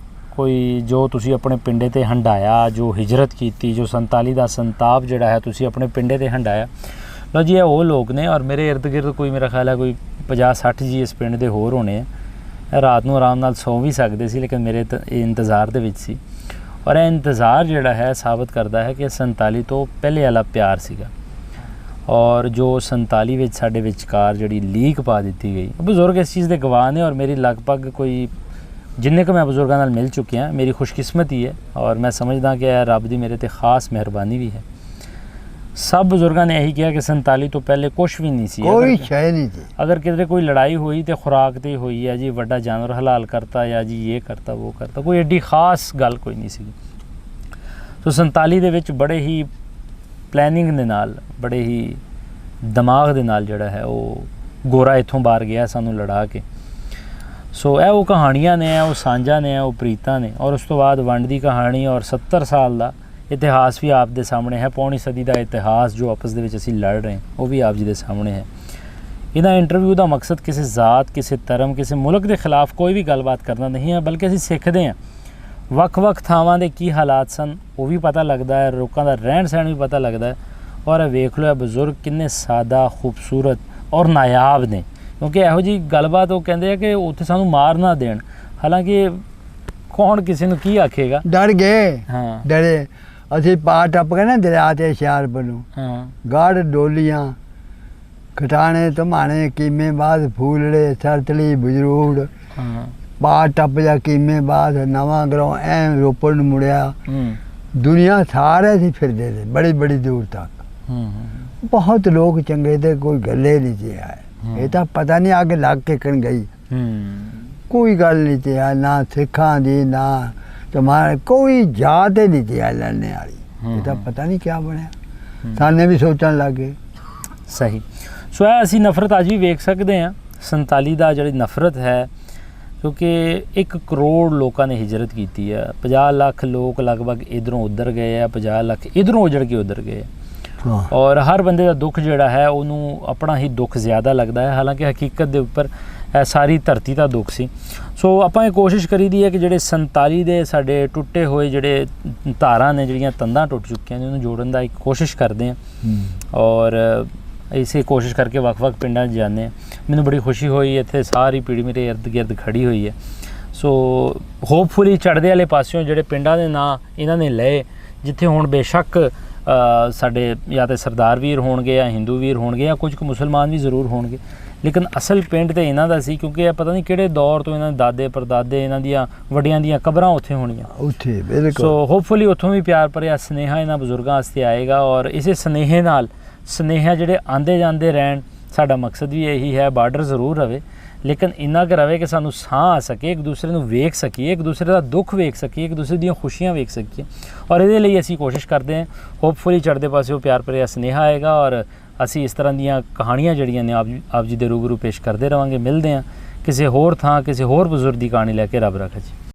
ਕੋਈ ਜੋ ਤੁਸੀਂ ਆਪਣੇ ਪਿੰਡੇ ਤੇ ਹੰਡਾਇਆ, ਜੋ ਹਿਜਰਤ ਕੀਤੀ, ਜੋ 47 ਦਾ ਸੰਤਾਪ ਜਿਹੜਾ ਹੈ ਤੁਸੀਂ ਆਪਣੇ ਪਿੰਡੇ ਤੇ ਹੰਡਾਇਆ। ਲਓ ਜੀ, ਇਹ ਉਹ ਲੋਕ ਨੇ। ਔਰ ਮੇਰੇ ਇਰਦ ਗਿਰਦ ਕੋਈ, ਮੇਰਾ ਖਿਆਲ ਹੈ ਕੋਈ 50-60 ਜੀ ਇਸ ਪਿੰਡ ਦੇ ਹੋਰ ਹੋਣੇ ਆ। ਰਾਤ ਨੂੰ ਆਰਾਮ ਨਾਲ ਸੌਂ ਵੀ ਸਕਦੇ ਸੀ, ਲੇਕਿਨ ਮੇਰੇ ਇਹ ਇੰਤਜ਼ਾਰ ਦੇ ਵਿੱਚ ਸੀ। ਔਰ ਇਹ ਇੰਤਜ਼ਾਰ ਜਿਹੜਾ ਹੈ ਸਾਬਤ ਕਰਦਾ ਹੈ ਕਿ 47 ਤੋਂ ਪਹਿਲੇ ਵਾਲਾ ਪਿਆਰ ਸੀਗਾ। ਔਰ ਜੋ 47 ਵਿੱਚ ਸਾਡੇ ਵਿਚਕਾਰ ਜਿਹੜੀ ਲੀਕ ਪਾ ਦਿੱਤੀ ਗਈ, ਬਜ਼ੁਰਗ ਇਸ ਚੀਜ਼ ਦੇ ਗਵਾਹ ਨੇ। ਔਰ ਮੇਰੀ ਲਗਭਗ ਕੋਈ ਜਿੰਨੇ ਕੁ ਮੈਂ ਬਜ਼ੁਰਗਾਂ ਨਾਲ ਮਿਲ ਚੁੱਕਿਆ, ਮੇਰੀ ਖੁਸ਼ਕਿਸਮਤੀ ਹੈ। ਔਰ ਮੈਂ ਸਮਝਦਾ ਕਿ ਇਹ ਰੱਬ ਦੀ ਮੇਰੇ ਤੇ ਖਾਸ ਮਿਹਰਬਾਨੀ ਵੀ ਹੈ। ਸਭ ਬਜ਼ੁਰਗਾਂ ਨੇ ਇਹੀ ਕਿਹਾ ਕਿ 47 ਤੋਂ ਪਹਿਲੇ ਕੁਛ ਵੀ ਨਹੀਂ ਸੀ, ਕੋਈ ਸ਼ੈ ਨਹੀਂ ਸੀ। ਅਗਰ ਕਿਧਰੇ ਕੋਈ ਲੜਾਈ ਹੋਈ ਤੇ ਖੁਰਾਕ ਤੇ ਹੋਈ ਹੈ ਜੀ, ਵੱਡਾ ਜਾਨਵਰ ਹਲਾਲ ਕਰਤਾ ਜਾਂ ਜੀ ਇਹ ਕਰਤਾ ਉਹ ਕਰਤਾ, ਕੋਈ ਐਡੀ ਖਾਸ ਗੱਲ ਕੋਈ ਨਹੀਂ ਸੀ। ਸੋ 47 ਦੇ ਵਿੱਚ ਬੜੇ ਹੀ ਪਲੈਨਿੰਗ ਦੇ ਨਾਲ, ਬੜੇ ਹੀ ਦਿਮਾਗ ਦੇ ਨਾਲ ਜਿਹੜਾ ਹੈ ਉਹ ਗੋਰਾ ਇੱਥੋਂ ਬਾਹਰ ਗਿਆ ਸਾਨੂੰ ਲੜਾ ਕੇ। ਸੋ ਇਹ ਉਹ ਕਹਾਣੀਆਂ ਨੇ, ਉਹ ਸਾਂਝਾਂ ਨੇ, ਉਹ ਪ੍ਰੀਤਾਂ ਨੇ। ਔਰ ਉਸ ਤੋਂ ਬਾਅਦ ਵੰਡ ਦੀ ਕਹਾਣੀ ਔਰ 70 ਸਾਲ ਦਾ ਇਤਿਹਾਸ ਵੀ ਆਪ ਦੇ ਸਾਹਮਣੇ ਹੈ। ਪੌਣੀ ਸਦੀ ਦਾ ਇਤਿਹਾਸ ਜੋ ਆਪਸ ਦੇ ਵਿੱਚ ਅਸੀਂ ਲੜ ਰਹੇ ਹਾਂ, ਉਹ ਵੀ ਆਪ ਜੀ ਦੇ ਸਾਹਮਣੇ ਹੈ। ਇਹਦਾ ਇੰਟਰਵਿਊ ਦਾ ਮਕਸਦ ਕਿਸੇ ਜ਼ਾਤ, ਕਿਸੇ ਧਰਮ, ਕਿਸੇ ਮੁਲਕ ਦੇ ਖਿਲਾਫ ਕੋਈ ਵੀ ਗੱਲਬਾਤ ਕਰਨਾ ਨਹੀਂ ਹੈ, ਬਲਕਿ ਅਸੀਂ ਸਿੱਖਦੇ ਹਾਂ ਵੱਖ-ਵੱਖ ਥਾਵਾਂ ਦੇ ਕੀ ਹਾਲਾਤ ਸਨ, ਉਹ ਵੀ ਪਤਾ ਲੱਗਦਾ ਹੈ। ਲੋਕਾਂ ਦਾ ਰਹਿਣ ਸਹਿਣ ਵੀ ਪਤਾ ਲੱਗਦਾ ਹੈ। ਔਰ ਵੇਖ ਲਓ ਇਹ ਬਜ਼ੁਰਗ ਕਿੰਨੇ ਸਾਦਾ, ਖੂਬਸੂਰਤ ਔਰ ਨਾਯਾਬ ਨੇ। ਕਿਉਂਕਿ ਇਹੋ ਜਿਹੀ ਗੱਲਬਾਤ ਉਹ ਕਹਿੰਦੇ ਆ ਕਿ ਉੱਥੇ ਸਾਨੂੰ ਮਾਰ ਨਾ ਦੇਣ। ਹਾਲਾਂਕਿ ਕੌਣ ਕਿਸੇ ਨੂੰ ਕੀ ਆਖੇਗਾ। ਡਰ ਗਏ। ਹਾਂ, ਡਰੇ। ਅਸੀਂ ਪਾਰ ਟੱਪ ਗਏ ਨਾ ਦਰਿਆ ਤੇ ਹੁਸ਼ਿਆਰਪੁਰ ਨੂੰ। ਹਾਂ, ਗੜ ਡੋਲੀਆਂ, ਖਟਾਣੇ ਧਮਾਣੇ, ਕੀਮੇ ਬਾਦ, ਫੂਲੜੇ, ਸਰਤਲੀ, ਬਜਰੂੜ। ਹਾਂ, ਪਾਰ ਟੱਪ ਜਾ ਕੀਮੇ ਬਾਦ, ਨਵਾਂ ਗਰਾਉਂ, ਐ ਰੋਪੜ ਨੂੰ ਮੁੜਿਆ। ਦੁਨੀਆ ਸਾਰੇ ਅਸੀਂ ਫਿਰਦੇ ਸੀ ਬੜੀ ਬੜੀ ਦੂਰ ਤੱਕ। ਬਹੁਤ ਲੋਕ ਚੰਗੇ ਤੇ ਕੋਈ ਗੱਲੇ ਨਹੀਂ ਸੀ ਆਏ। ਇਹ ਤਾਂ ਪਤਾ ਨਹੀਂ ਅੱਗ ਲੱਗ ਕੇ ਕਣ ਗਈ। ਕੋਈ ਗੱਲ ਨਹੀਂ ਸੀ ਆ, ਨਾ ਸਿੱਖਾਂ ਦੀ ਨਾ तुम्हारे कोई जात ही नहीं थी लड़ने वाली। ये तो पता नहीं क्या बनया। साने भी सोचने लग गए। सही। सो ਇਹ ਅਸੀਂ ਨਫ਼ਰਤ ਅੱਜ ਵੀ ਵੇਖ ਸਕਦੇ ਹਾਂ। 47 ਦਾ ਜਿਹੜੀ ਨਫ਼ਰਤ ਹੈ, ਕਿਉਂਕਿ 1 ਕਰੋੜ ਲੋਕਾਂ ਨੇ ਹਿਜਰਤ ਕੀਤੀ ਹੈ, 50 ਲੱਖ ਲੋਕ ਲਗਭਗ ਇਧਰੋਂ ਉਧਰ ਗਏ ਆ, 50 ਲੱਖ ਇਧਰੋਂ ਉਜੜ ਕੇ ਉਧਰ ਗਏ ਹਾਂ ਔਰ ਹਰ ਬੰਦੇ ਦਾ ਦੁੱਖ ਜਿਹੜਾ ਹੈ ਉਹਨੂੰ ਆਪਣਾ ਹੀ ਦੁੱਖ ਜ਼ਿਆਦਾ ਲੱਗਦਾ ਹੈ, ਹਾਲਾਂਕਿ ਹਕੀਕਤ ਦੇ ਉੱਪਰ ਇਹ ਸਾਰੀ ਧਰਤੀ ਦਾ ਦੁੱਖ ਸੀ। ਸੋ ਆਪਾਂ ਇਹ ਕੋਸ਼ਿਸ਼ ਕਰੀਦੀ ਹੈ ਕਿ ਜਿਹੜੇ 47 ਦੇ ਸਾਡੇ ਟੁੱਟੇ ਹੋਏ ਜਿਹੜੇ ਤਾਰਾਂ ਨੇ, ਜਿਹੜੀਆਂ ਤੰਦਾਂ ਟੁੱਟ ਚੁੱਕੀਆਂ ਨੇ, ਉਹਨੂੰ ਜੋੜਨ ਦਾ ਇੱਕ ਕੋਸ਼ਿਸ਼ ਕਰਦੇ ਹਾਂ ਔਰ ਇਸੇ ਕੋਸ਼ਿਸ਼ ਕਰਕੇ ਵੱਖ-ਵੱਖ ਪਿੰਡਾਂ 'ਚ ਜਾਂਦੇ ਹਾਂ। ਮੈਨੂੰ ਬੜੀ ਖੁਸ਼ੀ ਹੋਈ, ਇੱਥੇ ਸਾਰੀ ਪੀੜ੍ਹੀ ਮੇਰੇ ਇਰਦ ਗਿਰਦ ਖੜੀ ਹੋਈ ਹੈ। ਸੋ ਹੋਪਫੁਲੀ ਚੜ੍ਹਦੇ ਵਾਲੇ ਪਾਸਿਓਂ ਜਿਹੜੇ ਪਿੰਡਾਂ ਦੇ ਨਾਂ ਇਹਨਾਂ ਨੇ ਲਏ, ਜਿੱਥੇ ਹੁਣ ਬੇਸ਼ੱਕ ਸਾਡੇ ਜਾਂ ਤਾਂ ਸਰਦਾਰ ਵੀਰ ਹੋਣਗੇ ਜਾਂ ਹਿੰਦੂ ਵੀਰ ਹੋਣਗੇ ਜਾਂ ਕੁਝ ਕੁ ਮੁਸਲਮਾਨ ਵੀ ਜ਼ਰੂਰ ਹੋਣਗੇ, ਲੇਕਿਨ ਅਸਲ ਪਿੰਡ ਤੇ ਇਹਨਾਂ ਦਾ ਸੀ, ਕਿਉਂਕਿ ਇਹ ਪਤਾ ਨਹੀਂ ਕਿਹੜੇ ਦੌਰ ਤੋਂ ਇਹਨਾਂ ਦੇ ਦਾਦੇ ਪੜਦਾਦੇ ਇਹਨਾਂ ਦੀਆਂ ਵੱਡਿਆਂ ਦੀਆਂ ਕਬਰਾਂ ਉੱਥੇ ਹੋਣੀਆਂ ਉੱਥੇ ਬਿਲਕੁਲ। ਸੋ ਹੋਪਫੁਲੀ ਉੱਥੋਂ ਵੀ ਪਿਆਰ ਭਰਿਆ ਸੁਨੇਹਾ ਇਹਨਾਂ ਬਜ਼ੁਰਗਾਂ ਵਾਸਤੇ ਆਏਗਾ ਔਰ ਇਸੇ ਸੁਨੇਹੇ ਨਾਲ ਸੁਨੇਹਾ ਜਿਹੜੇ ਆਂਦੇ ਜਾਂਦੇ ਰਹਿਣ। ਸਾਡਾ ਮਕਸਦ ਵੀ ਇਹੀ ਹੈ, ਬਾਰਡਰ ਜ਼ਰੂਰ ਰਵੇ ਲੇਕਿਨ ਇੰਨਾ ਕੁ ਰਵੇ ਕਿ ਸਾਨੂੰ ਸਾਹ ਆ ਸਕੇ, ਇੱਕ ਦੂਸਰੇ ਨੂੰ ਵੇਖ ਸਕੀਏ, ਇੱਕ ਦੂਸਰੇ ਦਾ ਦੁੱਖ ਵੇਖ ਸਕੀਏ, ਇੱਕ ਦੂਸਰੇ ਦੀਆਂ ਖੁਸ਼ੀਆਂ ਵੇਖ ਸਕੀਏ ਔਰ ਇਹਦੇ ਲਈ ਅਸੀਂ ਕੋਸ਼ਿਸ਼ ਕਰਦੇ ਹਾਂ। ਹੋਪਫੁਲੀ ਚੜ੍ਹਦੇ ਪਾਸੇ ਉਹ ਪਿਆਰ ਭਰਿਆ ਸੁਨੇਹਾ ਆਏਗਾ ਔਰ ਅਸੀਂ ਇਸ ਤਰ੍ਹਾਂ ਦੀਆਂ ਕਹਾਣੀਆਂ ਜਿਹੜੀਆਂ ਨੇ ਆਪ ਜੀ ਦੇ ਰੂਬਰੂ ਪੇਸ਼ ਕਰਦੇ ਰਹਾਂਗੇ। ਮਿਲਦੇ ਹਾਂ ਕਿਸੇ ਹੋਰ ਥਾਂ, ਕਿਸੇ ਹੋਰ ਬਜ਼ੁਰਗ ਦੀ ਕਹਾਣੀ ਲੈ ਕੇ। ਰੱਬ ਰਾਖਾ ਜੀ।